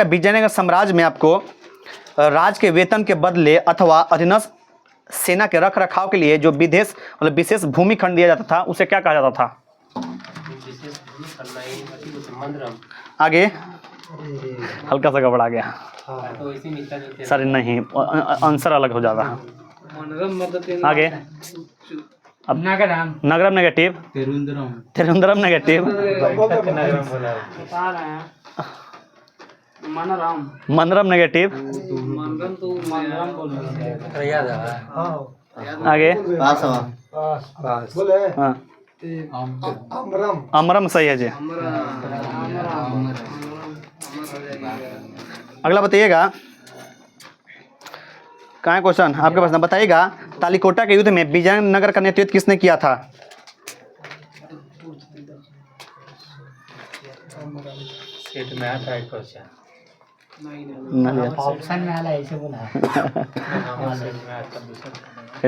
विजयनगर साम्राज्य में आपको राज के वेतन के बदले अथवा अधीनस्थ सेना के रख रखाव के लिए जो विशेष भूमि खंड दिया जाता था उसे क्या कहा जाता था? आगे हल्का सा गड़बड़ा गया सर, नहीं आंसर अलग हो जाता है। आगे अब नगरम नेगेटिव, तिरुवनंतपुरम नेगेटिव, मनरम नेगेटिव। आगे बोले हाँ अमरम। अमरम सही है जी। अगला बताइएगा, कहाँ है क्वेश्चन आपके पास ना? बताइएगा तालीकोटा के युद्ध में विजयनगर का नेतृत्व किसने किया था? सेट में आता है क्वेश्चन। ऑप्शन में आला ऐसे बोला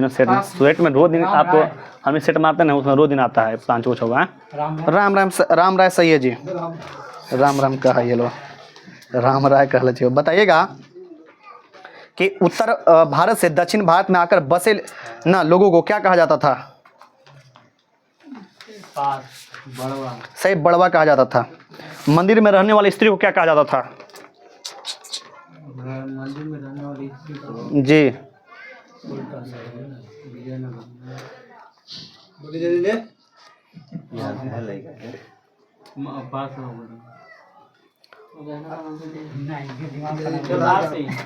सेट में रोज दिन आपको हमें सेट मारते हैं, उसमें रोज दिन आता है पाँच कुछ होगा। राम राय सही है जी। राम कहा ये लो, राम राय कह लीजिए। बताइएगा कि उत्तर भारत से दक्षिण भारत में आकर बसे ना लोगों को क्या कहा जाता था? सही, बड़वा कहा जाता था। मंदिर में रहने वाली स्त्री को क्या कहा जाता था? मंदिर में रहने वाली जी बोली जल्दी ले। याद है लड़का के। पास हो गया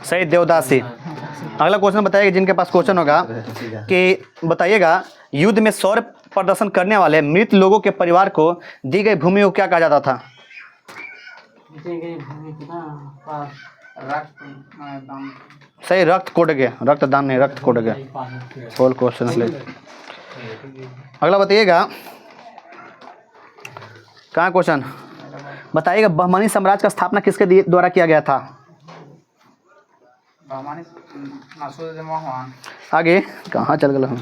सही, देवदासी। अगला क्वेश्चन बताइए जिनके पास क्वेश्चन होगा कि बताइएगा युद्ध में शौर्य प्रदर्शन करने वाले मृत लोगों के परिवार को दी गई भूमि को क्या कहा जाता था? सही, रक्त कोडगे, रक्तदान नहीं, रक्त कोडगे। सोल क्वेश्चन ले। अगला बताइएगा, कहाँ क्वेश्चन बताइएगा बहमनी साम्राज्य का स्थापना किसके द्वारा किया गया था? आगे कहाँ चल गए हम?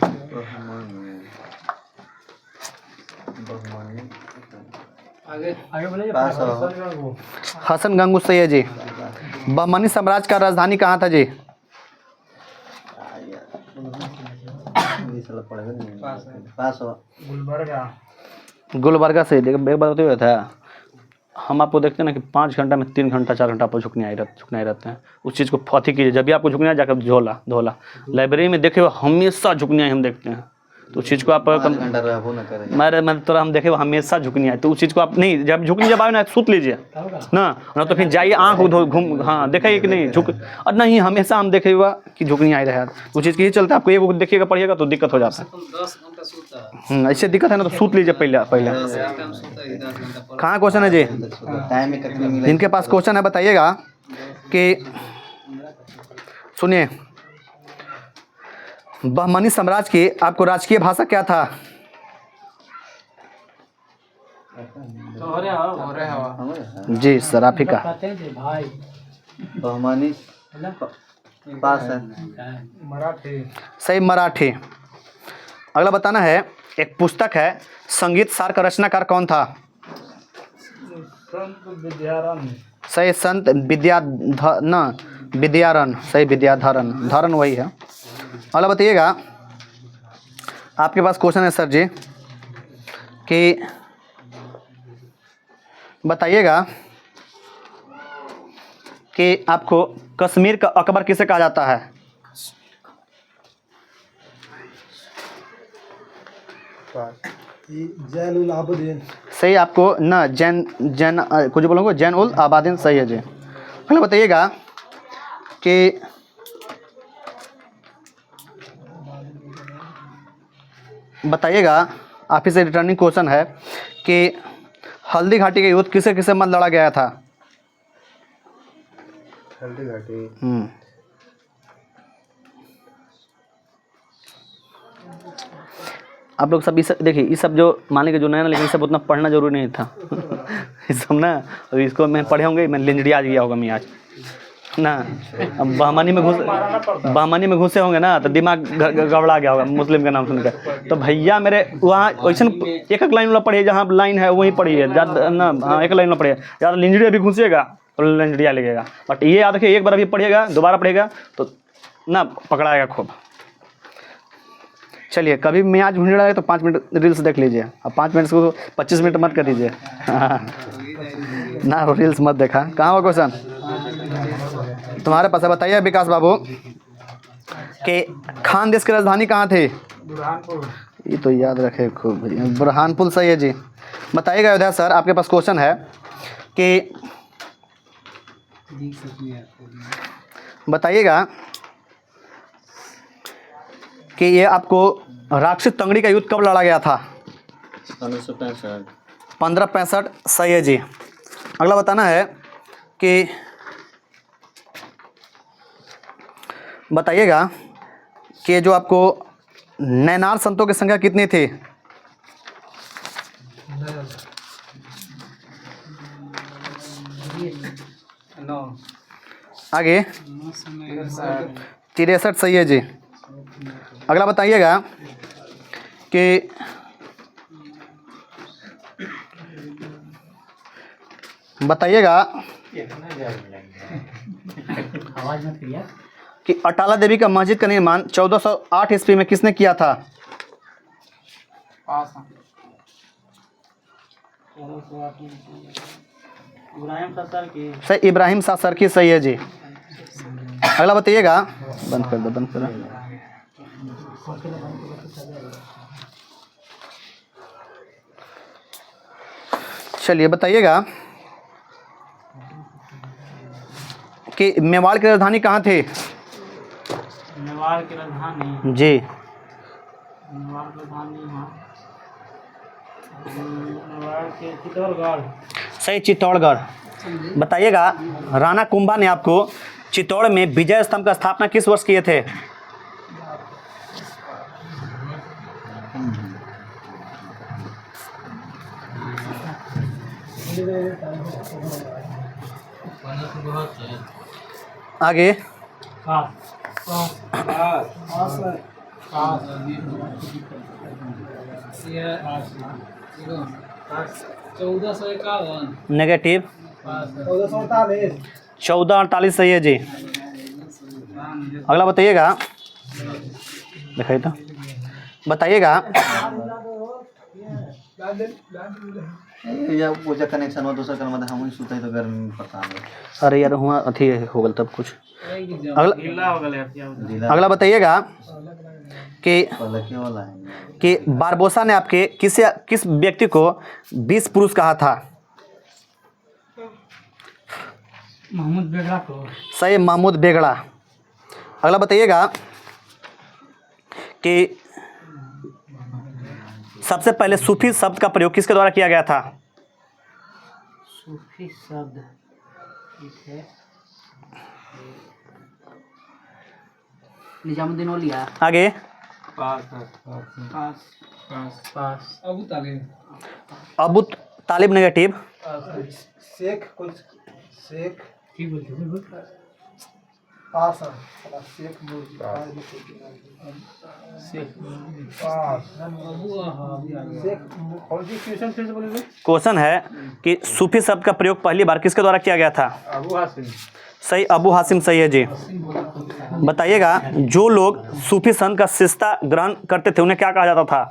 आगे पास हो। हसन गंगू सैयद जी। बहमनी साम्राज्य का राजधानी कहाँ था जी? ये साला पढ़ेगा नहीं। पास हो। गुलबर्गा से। देखो एक बात होती था, हम आपको देखते हैं ना कि 5 घंटा में 3 घंटा 4 घंटा आपको झुकने आए रहते हैं। उस चीज़ को फॉती कीजिए। जब भी आपको झुकने जाकर धोला लाइब्रेरी में देखे हुए हमेशा झुकने हम देखते हैं, तो उस चीज़ को आप 5 घंटा रहबो न करे। मैं तोरा हम देखे हुए हमेशा झुकनी आए, तो उस चीज़ को आप नहीं, जब झुकनी जब आए ना सूत लीजिए ना तो फिर जाइए आँख घूम, हाँ देखिए कि नहीं झुक, और नहीं हमेशा हम देखे हुआ कि झुकनी आई रहे। उस चीज़ की ही चलता है। आपको एक देखिएगा पढ़िएगा तो दिक्कत हो जाता है। 10 घंटा सोता है। ऐसे दिक्कत है ना, तो सूत लीजिए पहले। टाइम सोता है 10 घंटा पर। कहाँ क्वेश्चन है जी? टाइम में कितने मिले? जिनके पास क्वेश्चन है बताइएगा कि सुनिए, बहमनी साम्राज्य की आपको राजकीय भाषा क्या था? जी सराफी का। बहमानी पास है। सही, मराठी। अगला बताना है, एक पुस्तक है संगीत सार का रचनाकार कौन था? सही, संत विद्यारण। सही, विद्याधरण, धरण वही है। अगला बताइएगा, आपके पास क्वेश्चन है सर जी कि बताइएगा कि आपको कश्मीर का अकबर किसे कहा जाता है? जैन उल आबदीन। सही, आपको ना जैन कुछ बोलोगे, जैन उल आबादीन। सही है जी। अगला बताइएगा कि आप ही से रिटर्निंग क्वेश्चन है कि हल्दी घाटी का युद्ध किसे किसे मत लड़ा गया था? हल्दी घाटी। आप लोग सब इस देखिए, ये सब जो मान लीजिए जो नया ना, लेकिन ये सब उतना पढ़ना जरूरी नहीं था। ये सब ना, और इसको मैं पढ़े होंगे, मैं लिंजड़ी आज गया होगा मैं आज ना। अब बहमनी में घुसे होंगे ना तो दिमाग गड़बड़ा गया होगा मुस्लिम का नाम सुनकर। तो भैया मेरे वहाँ वैसे एक लाइन वाला पढ़िए, जहाँ लाइन है वहीं पढ़िए ज़्यादा ना। हाँ, एक लाइन वाला पढ़िए। ज़्यादा लिंजड़ी अभी घुसेगा तो लिंजड़िया लगेगा, बट ये याद रखिए, एक बार अभी पढ़िएगा दोबारा पढ़िएगा तो ना पकड़ाएगा खूब। चलिए, कभी मैं आज ढूंढ रहा है तो 5 मिनट रील्स देख लीजिए। अब 5 मिनट को 25 मिनट मत कर दीजिए। ना रील्स मत देखा। कहाँ हो क्वेश्चन? तुम्हारे पास है। बताइए विकास बाबू कि खान देश की राजधानी कहाँ थी? ये तो याद रखे खूब, बुरहानपुर। सही है जी। बताइएगा अयोध्या सर, आपके पास क्वेश्चन है कि बताइएगा कि ये आपको राक्षस तंगड़ी का युद्ध कब लड़ा गया था? 1565। सही है जी। अगला बताना है कि बताइएगा कि जो आपको नैनार संतों की संख्या कितनी थी? आगे 63। सही है जी। अगला बताइएगा कि कि अटाला देवी का मस्जिद का निर्माण 1408 ईस्वी में किसने किया था? सही, इब्राहिम शाह सरकी। सही है जी। अगला बताइएगा, बंद कर दो, बंद कर दो। चलिए बताइएगा कि मेवाड़ की राजधानी कहाँ थी? मेवाड़ की राजधानी, जी, मेवाड़ की राजधानी मेवाड़ के चित्तौड़गढ़। सही, चित्तौड़गढ़। बताइएगा राणा कुंभा ने आपको चित्तौड़ में विजय स्तंभ का स्थापना किस वर्ष किए थे? आगे, चौदह सौ इक्यावन। नेगेटिव 1448। 1448 सही है जी। अगला बताइएगा, दिखाइए तो, बताइएगा या पूजा कनेक्शन हो दूसरा करना हम ही सुते तो गर्मी में पता नहीं। अरे यार हुआ अथी हो गल तब कुछ। अगला ढीला हो गया। जिला अगला बताइएगा कि पलके वाला है। कि बारबोसा ने आपके किस व्यक्ति को 20 पुरुष कहा था? महमूद बेगड़ा को। सही, महमूद बेगड़ा। अगला बताइएगा कि सबसे पहले सूफी शब्द का प्रयोग किसके द्वारा किया गया था? सूफी शब्द, ठीक है, निजामुद्दीन औलिया। आगे, अबू तालिब। अबू तालिब नेगेटिव। शेख कुछ शेख ठीक बोलते पास शेख क्वेश्चन फिर से बोलिए। क्वेश्चन है कि सूफी शब्द का प्रयोग पहली बार किसके द्वारा किया गया था? अबू हासिम। सही, अबू हासिम सही है जी। बताइएगा जो लोग सूफी संत का शिष्यता ग्रहण करते थे उन्हें क्या कहा जाता था?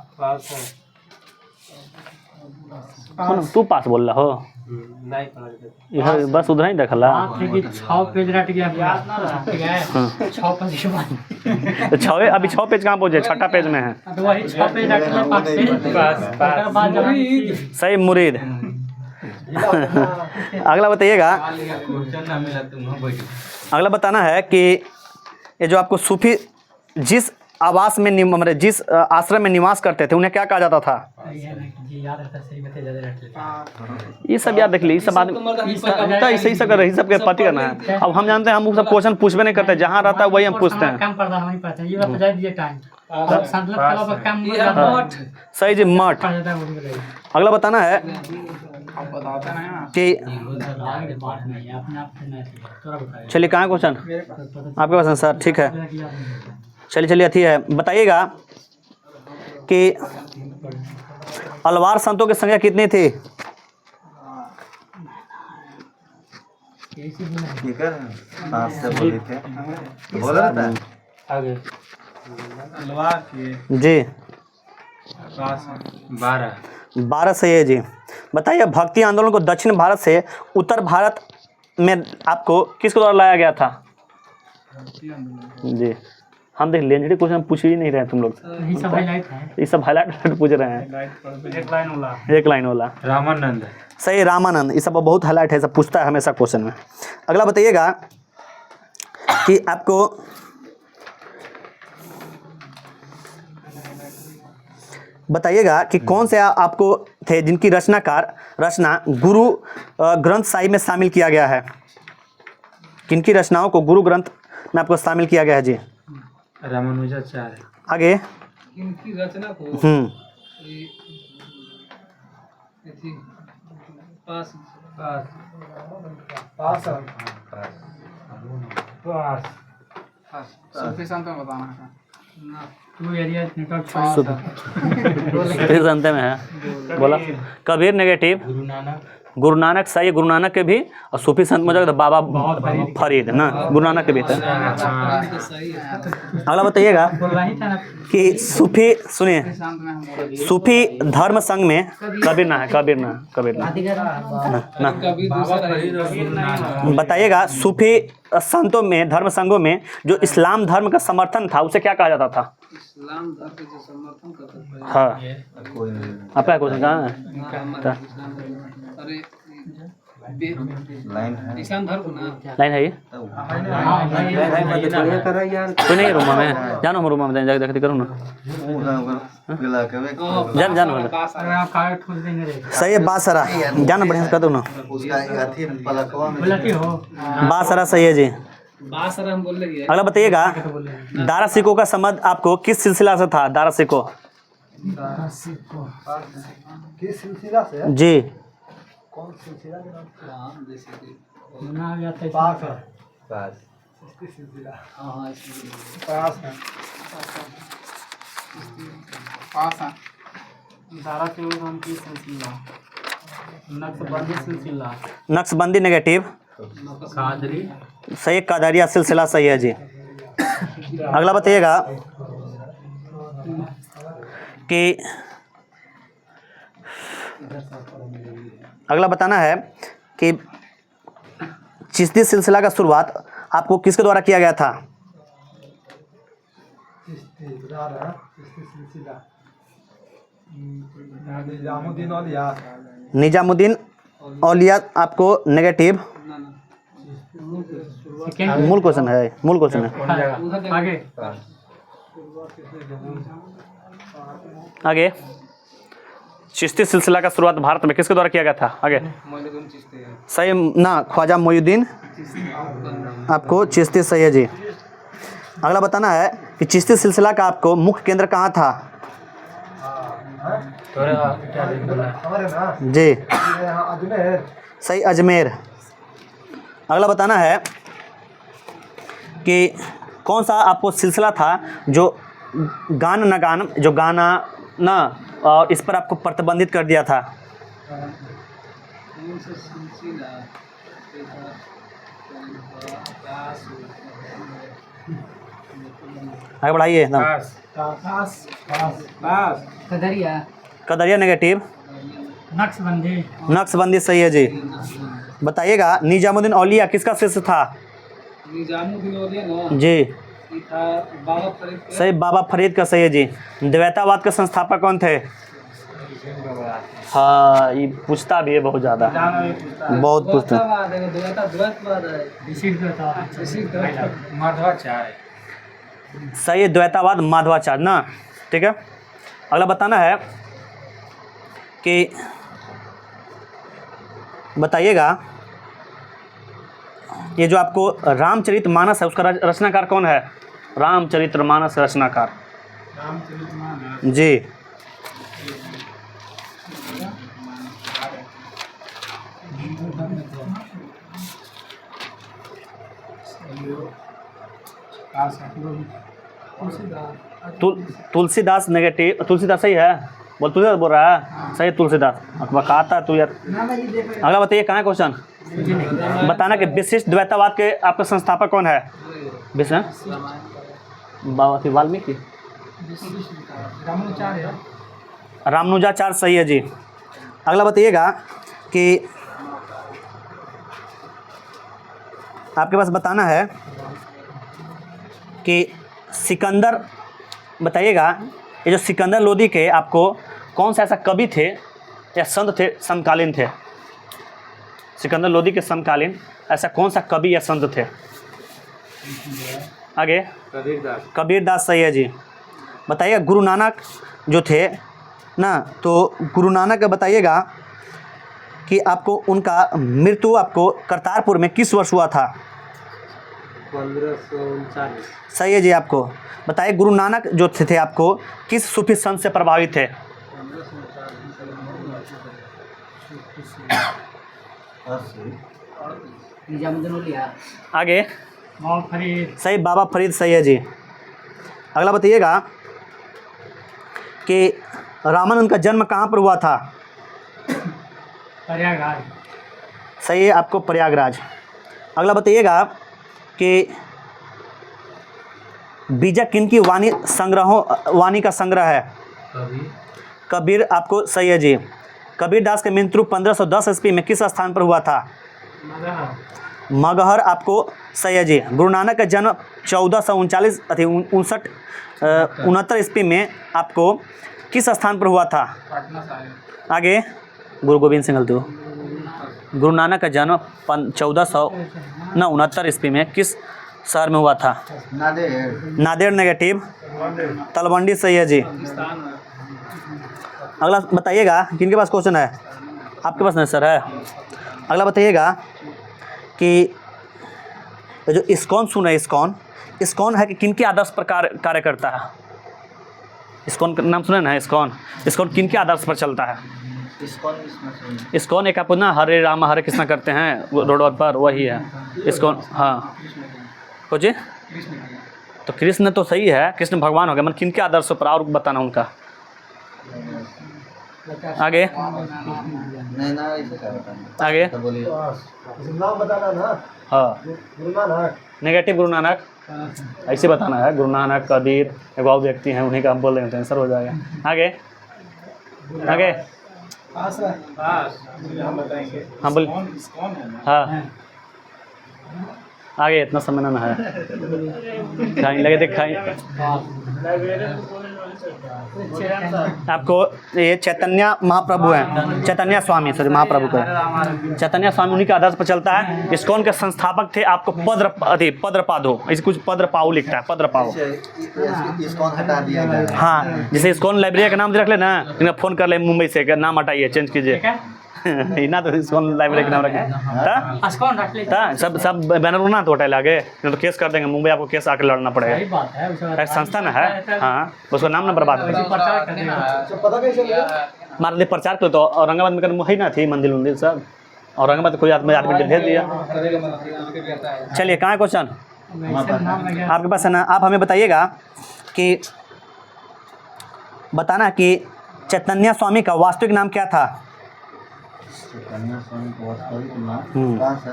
तू पास बोल रहा हो, इधर बस उधर ही देखला। 6 पेज रट गया, याद ना रहा, ठीक है, 6 पेज के बाद तो 6 अभी 6 पेज कहाँ पहुँचे? 6ठा पेज में है। तो वही 6 पेज रट गया, 5 पेज उसके बाद जब सही, मुरीद। अगला बताइएगा, अगला बताना है कि ये जो आपको सूफी जिस आवास में मतलब जिस आश्रम में निवास करते थे उन्हें क्या कहा जाता था? याद रहता, सही बता, ज्यादा रट लेता। ये सब याद रख ली, ये सब आदमी सही सब कर रही, सबके पति करना है। अब हम जानते हैं, हम सब क्वेश्चन पूछबे नहीं करते, जहाँ रहता है वही हम पूछते हैं। काम पड़ता वही पढ़ते हैं। ये बात बता दीजिए टाइम संतलत कला पर काम नहीं करता। सही जी, मठ। पढ़ जाता है वो भी बताइए। अगला बताना है कि चलिए कहाँ क्वेश्चन आपके पास है सर? ठीक है, चलिए अथी है, बताइएगा कि अलवार संतों की संख्या कितनी थी? ठीक है, 5 से बोले थे, बोला था आगे जी, 12 सही है जी। बताइए भक्ति आंदोलन को दक्षिण भारत से उत्तर भारत में आपको किसके द्वारा लाया गया था? जी, हम देख लेंजड़ी कुछ हम पूछ ही नहीं रहे तुम लोग, यही सब हाईलाइट है। ये सब हाईलाइट पूछ रहे हैं। एक लाइन वाला रामानंद। सही, रामानंद। ये सब बहुत हाईलाइट है, सब पूछता है हमेशा क्वेश्चन में। अगला बताइएगा कि आपको बताइएगा कि कौन से आपको थे जिनकी रचना गुरु ग्रंथ साहिब में शामिल किया गया है? किनकी रचनाओं को गुरु ग्रंथ में आपको शामिल किया गया है जी? रामानुजाचार्य। आगे, इनकी रचना को पास सूफी संत में बताना है ना। तू एरिया नेटवर्क संते में है, बोला। कबीर नेगेटिव। गुरु नानक सही, गुरु नानक के भी। और सूफी संत में तो बाबा फरीद ना, गुरु नानक के भी थे। अगला बताइएगा कि सूफी, सुनिए, सूफी धर्म संघ में कबीर ना बताइएगा सूफी संतों में, धर्म संघों में जो इस्लाम धर्म का समर्थन था उसे क्या कहा जाता था? इस्लाम धर्म के जो समर्थन करते थे। हाँ, कोई नहीं आपका क्वेश्चन कहाँ है? अरे लाइन है इस्लाम धर्म को ना लाइन है ये? कोई नहीं रूम में, जानो हम रूम में जाके देखते करूँ ना। गला के जान जान सही है, बासरा जान बढ़िया से कर दो ना। उसका अथी पलकवा में बासरा सही है जी। बासरा हम बोल रहे अगला बताइएगा, दारा सिकों का संबंध आपको किस सिलसिला से था? दारा सिको किस सिलसिला से? जी, कौन सिलसिला के नाम? हैं जैसे कि पास है। पास इसकी सिलसिला हाँ इसमें पास है। पास है। दारा के नाम की सिलसिला, नक्शबंदी सिलसिला, नक्शबंदी नेगेटिव कादरी, सही, कादरिया सिलसिला सही है जी। अगला बताइएगा कि अगला बताना है कि चिश्ती सिलसिला का शुरुआत आपको किसके द्वारा किया गया था? चिश्ती सिलसिला निजामुद्दीन औलिया। निजामुद्दीन औलिया आपको नेगेटिव। मूल क्वेश्चन है, मूल क्वेश्चन है। आगे आगे, चिश्ती सिलसिला का शुरुआत भारत में किसके द्वारा किया गया था? आगे सही ना, ख्वाजा मोइनुद्दीन आपको चिश्ती सही है जी। अगला बताना है कि चिश्ती सिलसिला का आपको मुख्य केंद्र कहाँ था? हमारे ना जी यहाँ अजमेर। सही, अजमेर। अगला बताना है कि कौन सा आपको सिलसिला था जो गान न गान, जो गाना ना और इस पर आपको प्रतिबंधित कर दिया था? कौन सा सिलसिला आगे बढ़ाइए एकदम। कदरिया नेगेटिव। नक्शबंदी, नक्शबंदी सही है जी। बताइएगा, निजामुद्दीन औलिया किसका शिष्य था? निजामुद्दीन औलिया ना जी ये था बाबा फरीद के। सही, बाबा फरीद का सही है जी। द्वैतावाद के संस्थापक कौन थे? हाँ, ये पूछता भी है बहुत ज़्यादा, बहुत पूछता है। द्वैतवाद है, द्वैतवाद है। माधवाचार्य, सही है, द्वैतावाद माधवाचार्य ना। ठीक है, अगला बताना है कि बताइएगा ये जो आपको रामचरितमानस है उसका रचनाकार कौन है? रामचरितमानस रचनाकार जी। तुलसीदास नेगेटिव। तुलसीदास सही है, बोल तुलसीदास बोल रहा है सही, तुलसीदास बकाता है तू यार। अगला बताइए, कहाँ है क्वेश्चन? बताना कि विशिष्ट द्वैतावाद के आपका संस्थापक कौन है? बाबा वाल्मीकि, रामानुजाचार्य सही है जी। अगला बताइएगा कि आपके पास बताना है कि सिकंदर, बताइएगा ये जो सिकंदर लोदी के आपको कौन सा ऐसा कवि थे या संत थे, समकालीन थे? सिकंदर लोदी के समकालीन ऐसा कौन सा कवि या संत थे? आगे, कबीरदास सही है जी। बताइएगा, गुरु नानक जो थे ना, तो गुरु नानक बताइएगा कि आपको उनका मृत्यु आपको करतारपुर में किस वर्ष हुआ था? 1539। सही है जी। आपको बताइए, गुरु नानक जो थे आपको किस सूफी संत से प्रभावित थे? आगे, सही, बाबा फरीद सही है जी। अगला बताइएगा कि रामानंद का जन्म कहाँ पर हुआ था? प्रयागराज, सही है, आपको प्रयागराज। अगला बताइएगा कि बीजक किन की वाणी का संग्रह है? कबीर आपको सही है जी। कबीरदास का मृत्यु 1510 ईस्वी में किस स्थान पर हुआ था? मगहर आपको सही है जी। गुरु नानक का जन्म 1439 ईस्वी में आपको किस स्थान पर हुआ था? पटना साहिब। आगे गुरु गोविंद सिंह गलती हो। गुरु नानक का जन्म 1469 ईस्वी में किस शहर में हुआ था? नादेड़। नादेड़ नेगेटिव। तलवंडी सही है जी। अगला बताइएगा, किनके पास क्वेश्चन है? आपके पास नहीं सर है। अगला बताइएगा कि ये जो इस्कॉन सुना है, इस्कॉन है कि किनके आदर्श पर कार्य करता है? इस्कॉन का नाम सुने ना, इस्कॉन किनके आदर्श पर चलता है? इस्कॉन एक आपको ना हरे राम हरे कृष्णा करते हैं रोड पर, वही है इस्कॉन। हाँ खोजिए। तो कृष्ण तो सही है, कृष्ण भगवान हो गए, मतलब किनके आदर्श पर और बताना उनका। आगे नहीं ना, इसे क्या बताना? आगे तो बोलिए। नाम बताना ना। हाँ गुरु नानक। नेगेटिव गुरु नानक, ऐसे बताना है। गुरु नानक कबीर एक और व्यक्ति हैं, उन्हीं का हम बोल देंगे तो आंसर हो जाएगा। आगे आगे पास है। पास हम बताएंगे। हाँ बोल। कौन है ना? हाँ आगे इतना समय ना है, खाई लगे थे खाई। आपको ये चैतन्य महाप्रभु हैं, चैतन्य स्वामी, सॉरी महाप्रभु का चैतन्य स्वामी, उन्हीं के आदर्श पर चलता है। इस्कॉन के संस्थापक थे आपको पद्रपादो, ऐसे कुछ पद्रपाऊ लिखता है, पद्रपाऊ। इस्कॉन हटा दिया गया है। हाँ जैसे इस्कॉन लाइब्रेरी का नाम रख लेना, इन्हें फ़ोन कर ले मुंबई से, नाम हटाइए, चेंज कीजिए ना, तो इस्कॉन लाइब्रेरी का नाम रखें। सब बैनर ना तो हटाए आगे, नहीं तो केस कर देंगे मुंबई, आपको केस आकर लड़ना पड़ेगा। एक संस्था ना है, हाँ उसका नाम ना बर्बाद कर। पता कैसे लगा? मार दे प्रचार कर, तो औरंगाबाद में वही ना थी मंदिर उंदिर सब, औरंगाबाद कोई आदमी भेज दिया। चलिए कहाँ है क्वेश्चन आपके पास है ना? आप हमें बताइएगा कि बताना कि चैतन्य स्वामी का वास्तविक नाम क्या था? चैतन्य स्वामी का वास्तविक नाम कहाँ से?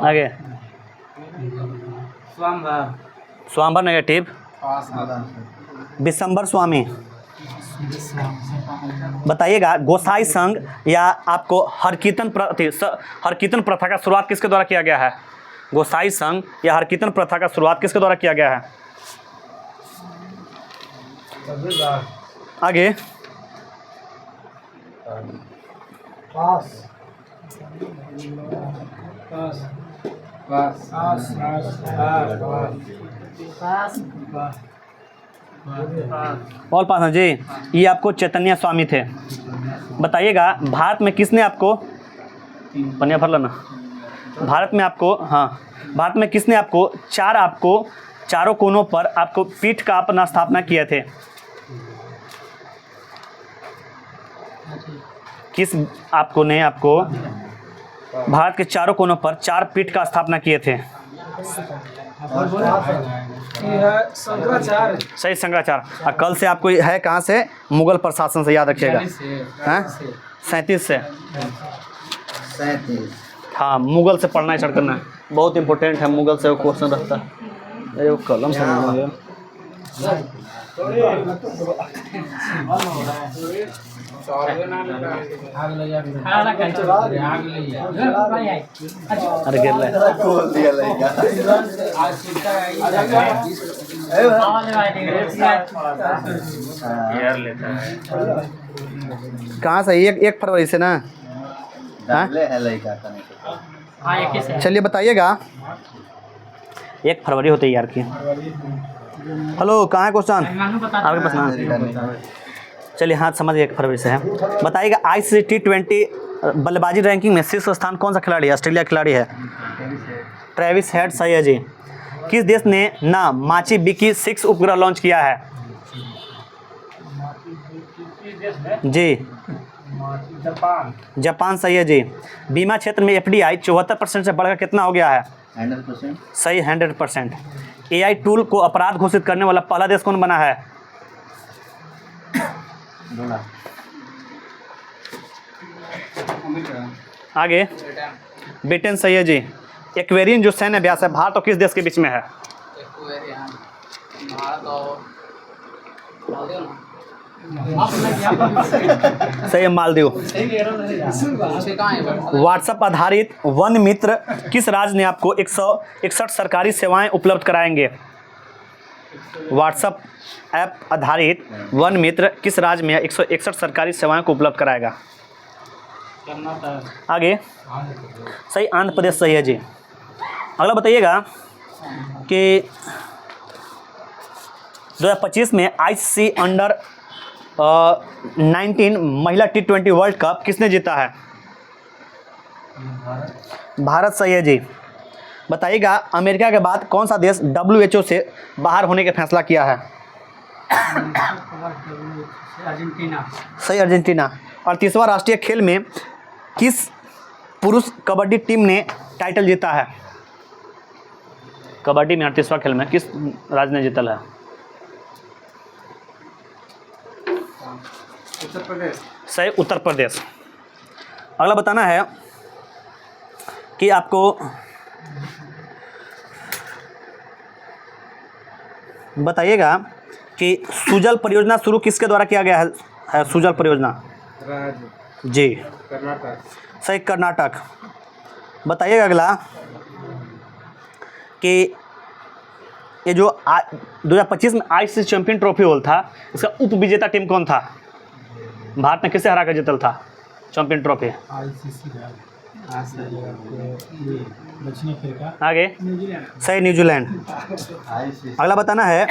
आगे स्वाम्बर नेगेटिव। विशंबर स्वामी। बताइएगा गोसाई संघ या आपको हरकीर्तन प्रथा का शुरुआत किसके द्वारा किया गया है? गोसाई संघ या हरकीर्तन प्रथा का शुरुआत किसके द्वारा किया गया है? आगे ऑल पास हैं जी। ये आपको चैतन्य स्वामी थे। बताइएगा भारत में किसने आपको पनिया भर लेना, भारत में आपको, हाँ भारत में किसने आपको चारों कोनों पर आपको पीठ का अपना स्थापना किए थे? किस आपको ने आपको भारत के चारों कोनों पर 4 पीठ का स्थापना किए थे? शंकराचार्य। सही शंकराचार्य। और कल से आपको है कहाँ से? मुगल प्रशासन से, याद रखिएगा। हाँ 37 से। 37। हाँ मुगल से पढ़ना स्टार्ट करना है, बहुत इंपॉर्टेंट है। मुगल से वो क्वेश्चन रहता है। ये वो कलम से अरे गिर ले खोल दिया लड़का। कहाँ से? 1 फरवरी से ना। डाले है लड़का करने के। चलिए बताइएगा, 1 फरवरी होते यार की। हेलो कहाँ है क्वेश्चन आपके पास ना? चलिए हाँ समझ 1 फरवरी से है। बताइएगा ICC T20 बल्लेबाजी रैंकिंग में शीर्ष स्थान कौन सा खिलाड़ी है? ऑस्ट्रेलिया खिलाड़ी है ट्रेविस हेड। सही है जी। किस देश ने ना माची बिकी 6 उपग्रह लॉन्च किया है? जी जापान। सही है जी। बीमा क्षेत्र में FDI 74% से बढ़कर कितना हो गया है? 100%। सही 100%। AI टूल को अपराध घोषित करने वाला पहला देश कौन बना है? आगे ब्रिटेन। सही है जी। एक्वेरियन जो सैन्य अभ्यास है भारत और किस देश के बीच में है? भारत और सही है, मालदीव। व्हाट्सएप आधारित वन मित्र किस राज्य ने आपको 161 सरकारी सेवाएं उपलब्ध कराएंगे? व्हाट्सएप ऐप आधारित वन मित्र किस राज्य में 161 सरकारी सेवाएं को उपलब्ध कराएगा? आगे सही, आंध्र प्रदेश सही है जी। अगला बताइएगा कि 2025 में ICC अंडर 19 महिला T20 वर्ल्ड कप किसने जीता है? भारत सही है जी। बताइएगा अमेरिका के बाद कौन सा देश WHO से बाहर होने का फैसला किया है? अर्जेंटीना। सही, अर्जेंटीना। और 30वां राष्ट्रीय खेल में किस पुरुष कबड्डी टीम ने टाइटल जीता है? कबड्डी में 38वां खेल में किस राज्य ने जीतल है? उत्तर प्रदेश। सही, उत्तर प्रदेश। अगला बताना है कि आपको बताइएगा कि सुजल परियोजना शुरू किसके द्वारा किया गया है सुजल परियोजना? राज्य जी कर्नाटक। सही, कर्नाटक। बताइएगा अगला कि ये जो 2025 में ICC चैंपियन ट्रॉफी होल था, इसका उप विजेता टीम कौन था? भारत ने किसे हरा कर जीतल था चैंपियन ट्रॉफी? ICC दक्षिण अफ्रीका। आगे सही, न्यूजीलैंड। अगला बताना है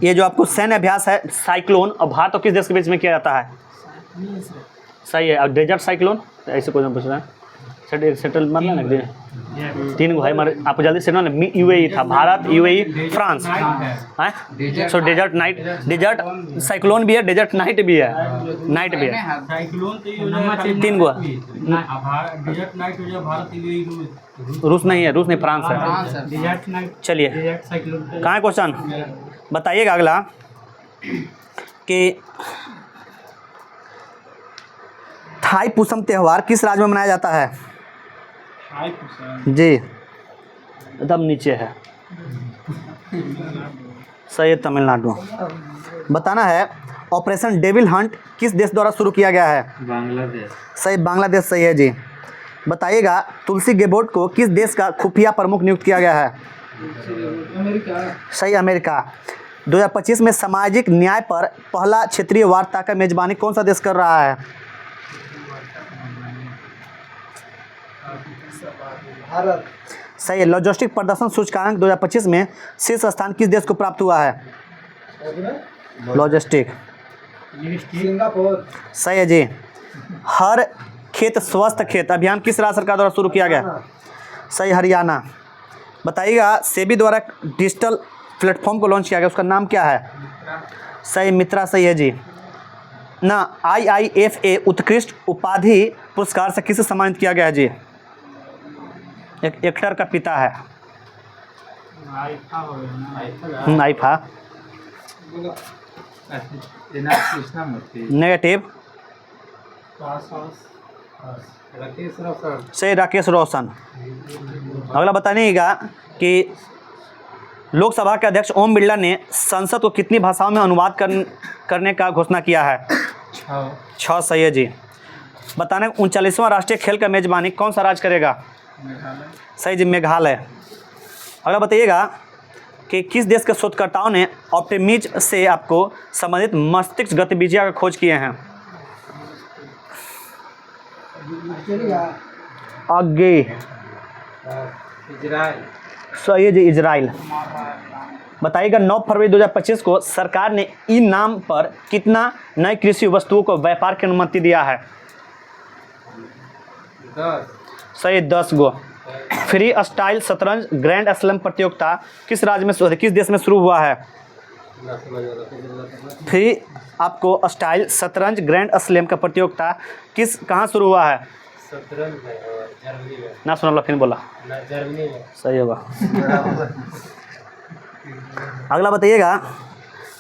ये जो आपको सैन्य अभ्यास है साइक्लोन, और भारत और किस देश के बीच में किया जाता है? सही है, और डेजर्ट साइक्लोन ऐसे क्वेश्चन पूछ रहा है। सेटल मतलब ना 3 गो है मर आपको जल्दी से ना UAE था, भारत UAE फ्रांस है। सो डेजर्ट नाइट, डेजर्ट साइक्लोन भी है, डेजर्ट नाइट भी है, नाइट भी है। साइक्लोन तो 3 गो। डेजर्ट नाइट हो जाए भारत रूस नहीं है, रूस नहीं, फ्रांस है। Desert night. चलिए डेजर्ट साइक्लोन। कहाँ है क्वेश्चन? बताइएगा अगला कि थाई पुसम त्यौहार किस राज्य में मनाया जाता है? जी एकदम नीचे है, सही है, तमिलनाडु। बताना है ऑपरेशन डेविल हंट किस देश द्वारा शुरू किया गया है? बांग्लादेश। सही, बांग्लादेश सही है जी। बताइएगा तुलसी गेबोट को किस देश का खुफिया प्रमुख नियुक्त किया गया है? सही, अमेरिका। 2025 में सामाजिक न्याय पर पहला क्षेत्रीय वार्ता का मेजबानी कौन सा देश कर रहा है? भारत। सही है। लॉजिस्टिक प्रदर्शन सूचकांक 2025 में शीर्ष स्थान किस देश को प्राप्त हुआ है? लॉजिस्टिक। सिंगापुर। सही है जी। हर खेत स्वस्थ खेत अभियान किस राज्य सरकार द्वारा शुरू किया गया? सही, हरियाणा। बताइएगा सेबी द्वारा डिजिटल प्लेटफॉर्म को लॉन्च किया गया, उसका नाम क्या है? सही, मित्रा सही है जी ना। IIFA उत्कृष्ट उपाधि पुरस्कार से किसे सम्मानित किया गया है जी? एक एक्टर का पिता है। आईफा। नेगेटिव। सही, राकेश रोशन। अगला बताइएगा कि लोकसभा के अध्यक्ष ओम बिरला ने संसद को कितनी भाषाओं में अनुवाद करने का घोषणा किया है? 6 सही है जी। बताने 39वां राष्ट्रीय खेल का मेजबानी कौन सा राज्य करेगा? सही जी, मेघालय। अगला बताइएगा कि किस देश के शोधकर्ताओं ने ऑप्टिमिज्म से आपको संबंधित मस्तिष्क गतिविधियां का खोज किए हैं? आगे इजराइल। सही है जी, इजराइल। बताइएगा 9 फरवरी 2025 को सरकार ने ई नाम पर कितना नई कृषि वस्तुओं को व्यापार की अनुमति दिया है? 10। सही, 10 गो। फ्री स्टाइल शतरंज ग्रैंड स्लैम प्रतियोगिता किस राज्य में किस देश में शुरू हुआ है? फ्री आपको स्टाइल शतरंज ग्रैंड स्लैम का प्रतियोगिता कहाँ शुरू हुआ है? जर्मनी में। ना सुना, फिर बोला। जर्मनी में। सही होगा। अगला बताइएगा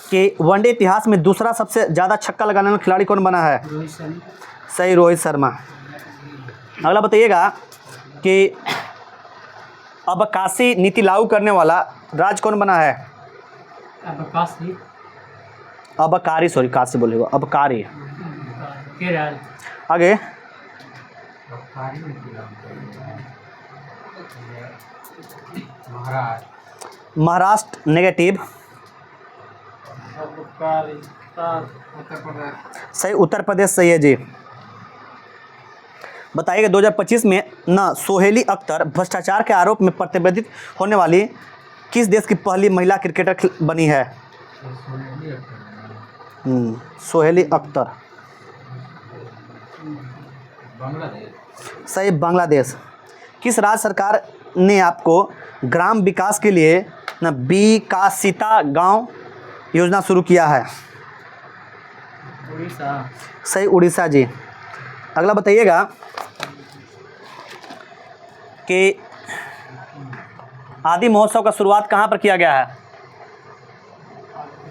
कि वनडे इतिहास में दूसरा सबसे ज़्यादा छक्का लगाने वाला खिलाड़ी कौन बना है? सही, रोहित शर्मा। अगला बताइएगा कि अबकासी नीति लागू करने वाला राज्य कौन बना है? अबकारी, सॉरी का से बोलेगा अबकारी। केरल। आगे महाराष्ट्र। महाराष्ट्र नेगेटिव। सही, उत्तर प्रदेश सही है जी। बताइएगा 2025 में न सोहेली अख्तर भ्रष्टाचार के आरोप में प्रतिबंधित होने वाली किस देश की पहली महिला क्रिकेटर बनी है? सोहेली अख्तर। बांग्लादेश। सही, बांग्लादेश। किस राज्य सरकार ने आपको ग्राम विकास के लिए न विकासिता गांव योजना शुरू किया है? उड़ीसा। सही, उड़ीसा जी। अगला बताइएगा कि आदि महोत्सव का शुरुआत कहाँ पर किया गया है?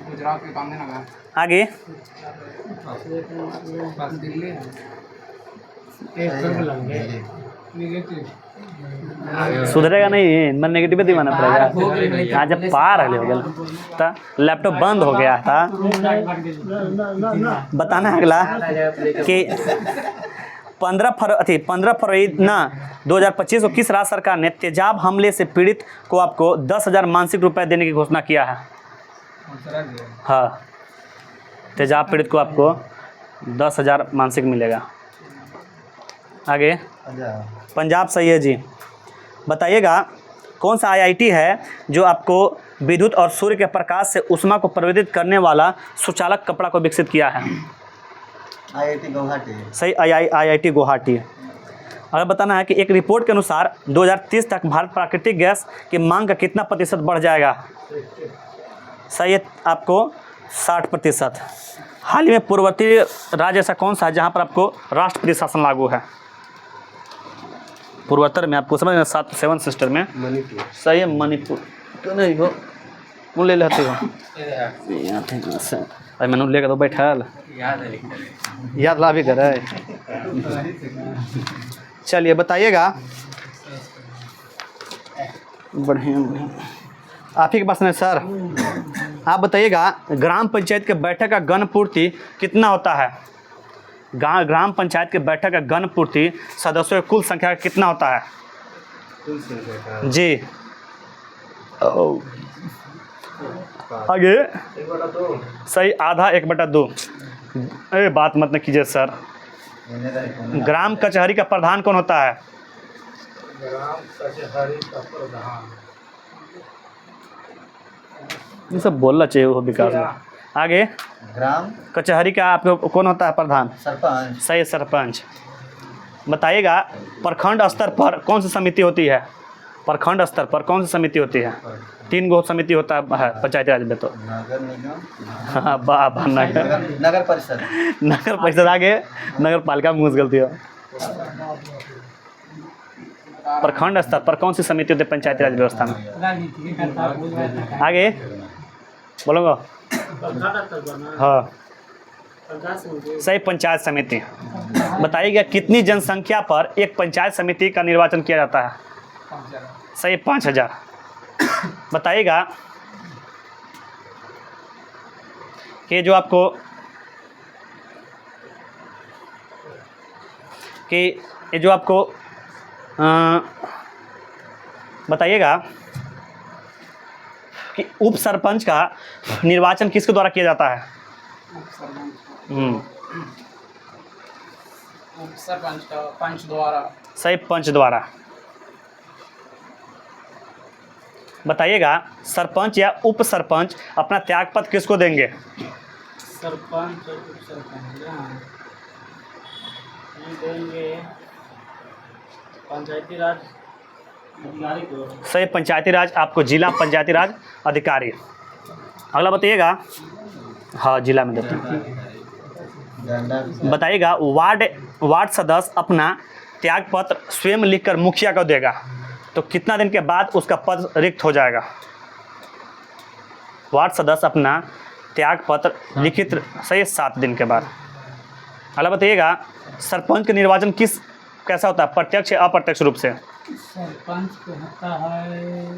गुजरात के गांधीनगर। आगे दिल्ली। नेगेटिव। सुधरेगा नहीं, मन नेगेटिव दिमाना पड़ेगा। आज जब पार हो गया था, लैपटॉप बंद हो गया था। बताना है अगला कि 15 फरवरी ना 2025 को किस राज्य सरकार ने तेजाब हमले से पीड़ित को आपको 10,000 मासिक रुपए देने की घोषणा किया है? हाँ, तेजाब पीड़ित को आपको 10,000 मासिक मिलेगा। आगे पंजाब सही है जी। बताइएगा कौन सा IIT है जो आपको विद्युत और सूर्य के प्रकाश से ऊष्मा को परिवर्तित करने वाला सुचालक कपड़ा को विकसित किया है? IIT गुवाहाटी। सही, IIT गुवाहाटी। अगर बताना है कि एक रिपोर्ट के अनुसार 2030 तक भारत प्राकृतिक गैस की मांग का कितना प्रतिशत बढ़ जाएगा? सही है, आपको 60%। हाल ही में पूर्ववर्ती राज्य ऐसा कौन सा है जहाँ पर आपको राष्ट्रपति शासन लागू है? पूर्वोत्तर में आपको समझ 7 सिस्टर में मणिपुर। सही है, मणिपुर। क्यों नहीं हो, कौन ले लेते हो? भाई मैंने लेकर तो बैठल याद ला भी करे। चलिए बताइएगा, बढ़िया बढ़िया, आप ही के पास नहीं सर। आप बताइएगा ग्राम पंचायत के बैठक का गण पूर्ति कितना होता है? ग्राम पंचायत के बैठक का गण पूर्ति सदस्यों की कुल संख्या का कितना होता है? जी आगे सही, आधा 1/2। अरे बात मत न कीजिए सर। ग्राम कचहरी का प्रधान कौन होता है? ग्राम कचहरी का प्रधान। ये सब बोलना चाहिए वो विकास में। आगे ग्राम कचहरी का आपको कौन होता है प्रधान? सरपंच। सही, सरपंच। बताइएगा प्रखंड स्तर पर कौन सी समिति होती है? प्रखंड स्तर पर कौन सी समिति होती है? 3 गो समिति होता है पंचायती राज में। तो नगर निगम। हाँ, नगर परिषद। नगर परिषद। आगे नगर पालिका में घुस गलती हो। प्रखंड स्तर पर कौन सी समिति होती है पंचायती राज व्यवस्था में? आगे बोलूँगा। हाँ सही, पंचायत समिति। बताइएगा कितनी जनसंख्या पर एक पंचायत समिति का निर्वाचन किया जाता है? सही, 5,000। बताइएगा कि जो आपको बताइएगा कि उप सरपंच का निर्वाचन किसके द्वारा किया जाता है? सरपंच का पंच द्वारा। सही, पंच द्वारा। बताइएगा सरपंच या उप सरपंच अपना त्यागपत्र किसको देंगे? सरपंच और उप सरपंच देंगे पंचायती राज अधिकारी को। सही, पंचायती राज, आपको जिला पंचायती राज अधिकारी। अगला बताइएगा। हाँ, जिला में देते हैं। बताइएगा वार्ड सदस्य अपना त्यागपत्र स्वयं लिखकर मुखिया को देगा तो कितना दिन के बाद उसका पद रिक्त हो जाएगा? वार्ड सदस्य अपना त्यागपत्र लिखित सही, 7 दिन के बाद। अगला बताइएगा सरपंच का निर्वाचन कैसा होता है? प्रत्यक्ष या अप्रत्यक्ष रूप से? सरपंच को होता है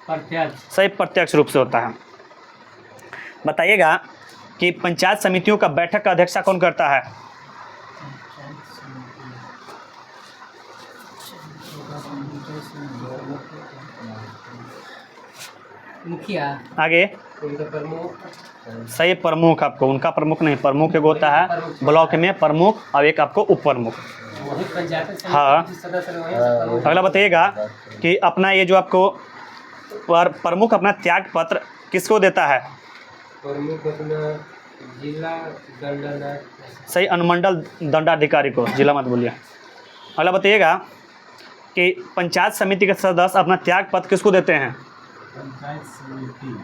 प्रत्यक्ष। सही, प्रत्यक्ष रूप से होता है। बताइएगा कि पंचायत समितियों का बैठक का अध्यक्षता कौन करता है? मुखिया। आगे उनका प्रमुख सही, प्रमुख आपको, उनका प्रमुख नहीं, प्रमुख एक होता है ब्लॉक में प्रमुख और एक आपको उप प्रमुख। वही पंचायत समिति हाँ। के सदस्य रहे, वही प्रमुख। अगला बताइएगा कि अपना ये जो आपको प्रमुख अपना त्याग पत्र किसको देता है? प्रमुख अपना जिला दंडाधिकारी। सही, अनुमंडल दंडाधिकारी को, जिला मत बोलिए। अगला बताइएगा कि पंचायत समिति के सदस्य अपना त्याग पत्र किसको देते हैं? पंचायत समिति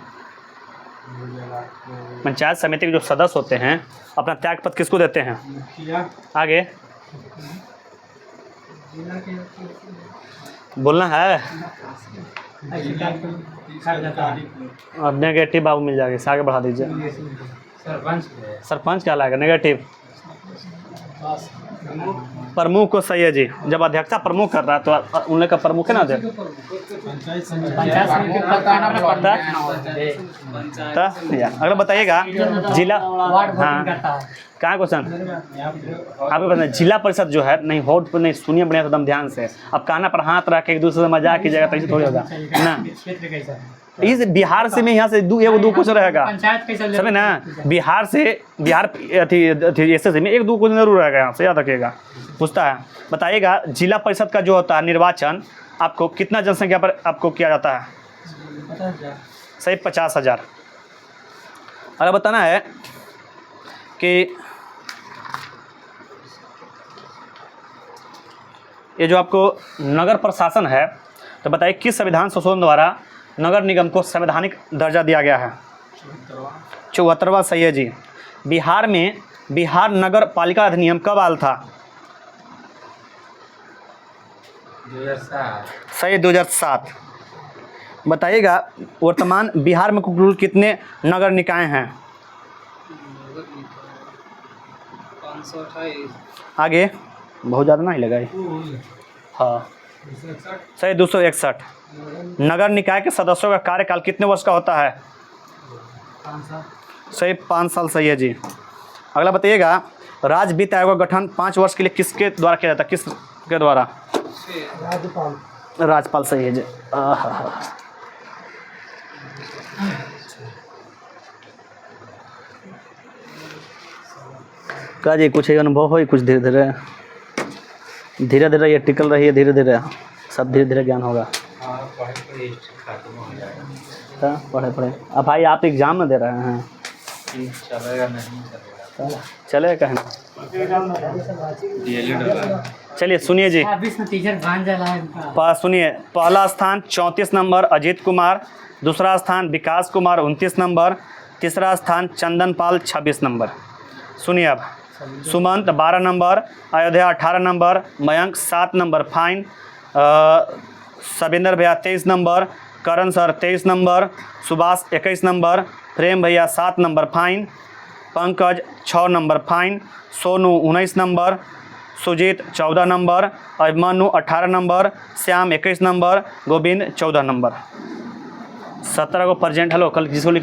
पंचायत समिति के जो सदस्य होते हैं अपना त्याग पत्र किसको देते हैं? मुखिया। आगे जिला के बोलना है लिखा जाता है। और नेगेटिव बाबू मिल जाएगा, आगे बढ़ा दीजिए। सरपंच सरपंच क्या लाएगा? नेगेटिव प्रमुख को, सही है जी। जब अध्यक्षता प्रमुख कर रहा है तो उन लोग का प्रमुख है ना अध्यक्ष। पंचायत समिति पता अगला बताइएगा जिला, हाँ कहाँ क्वेश्चन आपको पता है, जिला परिषद जो है, नहीं होट पर नहीं, सुनिए बढ़िया एकदम ध्यान से। अब काना पर हाथ रख के एक दूसरे से मजाक कीजिएगा तो ऐसे थोड़ी होगा ना। क्षेत्र कैसा है? इस बिहार से में यहाँ से दो क्वेश्चन रहेगा, पंचायत कैसा समझे ना। बिहार अथी ऐसे में एक दो क्वेश्चन जरूर रहेगा, यहाँ से याद रखिएगा। पूछता है, बताइएगा जिला परिषद का जो होता है निर्वाचन आपको कितना जनसंख्या पर आपको किया जाता है? सही, 50,000। अगर बताना है कि ये जो आपको नगर प्रशासन है, तो बताइए किस संविधान संशोधन द्वारा नगर निगम को संवैधानिक दर्जा दिया गया है? 74वां, सही है जी। बिहार में बिहार नगर पालिका अधिनियम कब आया था? 2007। सही, 2007। बताइएगा वर्तमान बिहार में कुल कितने नगर निकाय हैं? 528। आगे बहुत ज़्यादा नहीं लगा ये। हाँ सही, 261। नगर निकाय के सदस्यों का कार्यकाल कितने वर्ष का होता है? 5 साल। सही, 5 साल, सही है जी। अगला बताइएगा राज्य वित्त आयोग का गठन 5 वर्ष के लिए किसके द्वारा किया जाता है? किसके द्वारा? राज्यपाल, सही है जी। का जी कुछ अनुभव हो, कुछ धीरे धीरे ये टिकल रही है, धीरे धीरे सब धीरे धीरे ज्ञान होगा। पढ़े अब भाई आप एग्जाम में दे रहे हैं, चलेगा नहीं चलेगा? चलेगा कहीं। चलिए सुनिए जी, सुनिए। पहला स्थान 34 नंबर अजीत कुमार, दूसरा स्थान विकास कुमार 29 नंबर, तीसरा स्थान चंदन पाल 26 नंबर। सुनिए अब, Sumant 12 number, Ayodhya 18 number, Mayank 7 number fine, Sabinder भैया 23 number, Karan sir 23 number, Subhash 21 number, Prem भैया 7 number fine, Pankaj 6 number fine, Sonu 19 number, Sujeet 14 number, Abhimanyu 18 number, Shyam 21 number, Govind 14 number. 17 को प्रेजेंट। हेलो, कल जिसको लिखना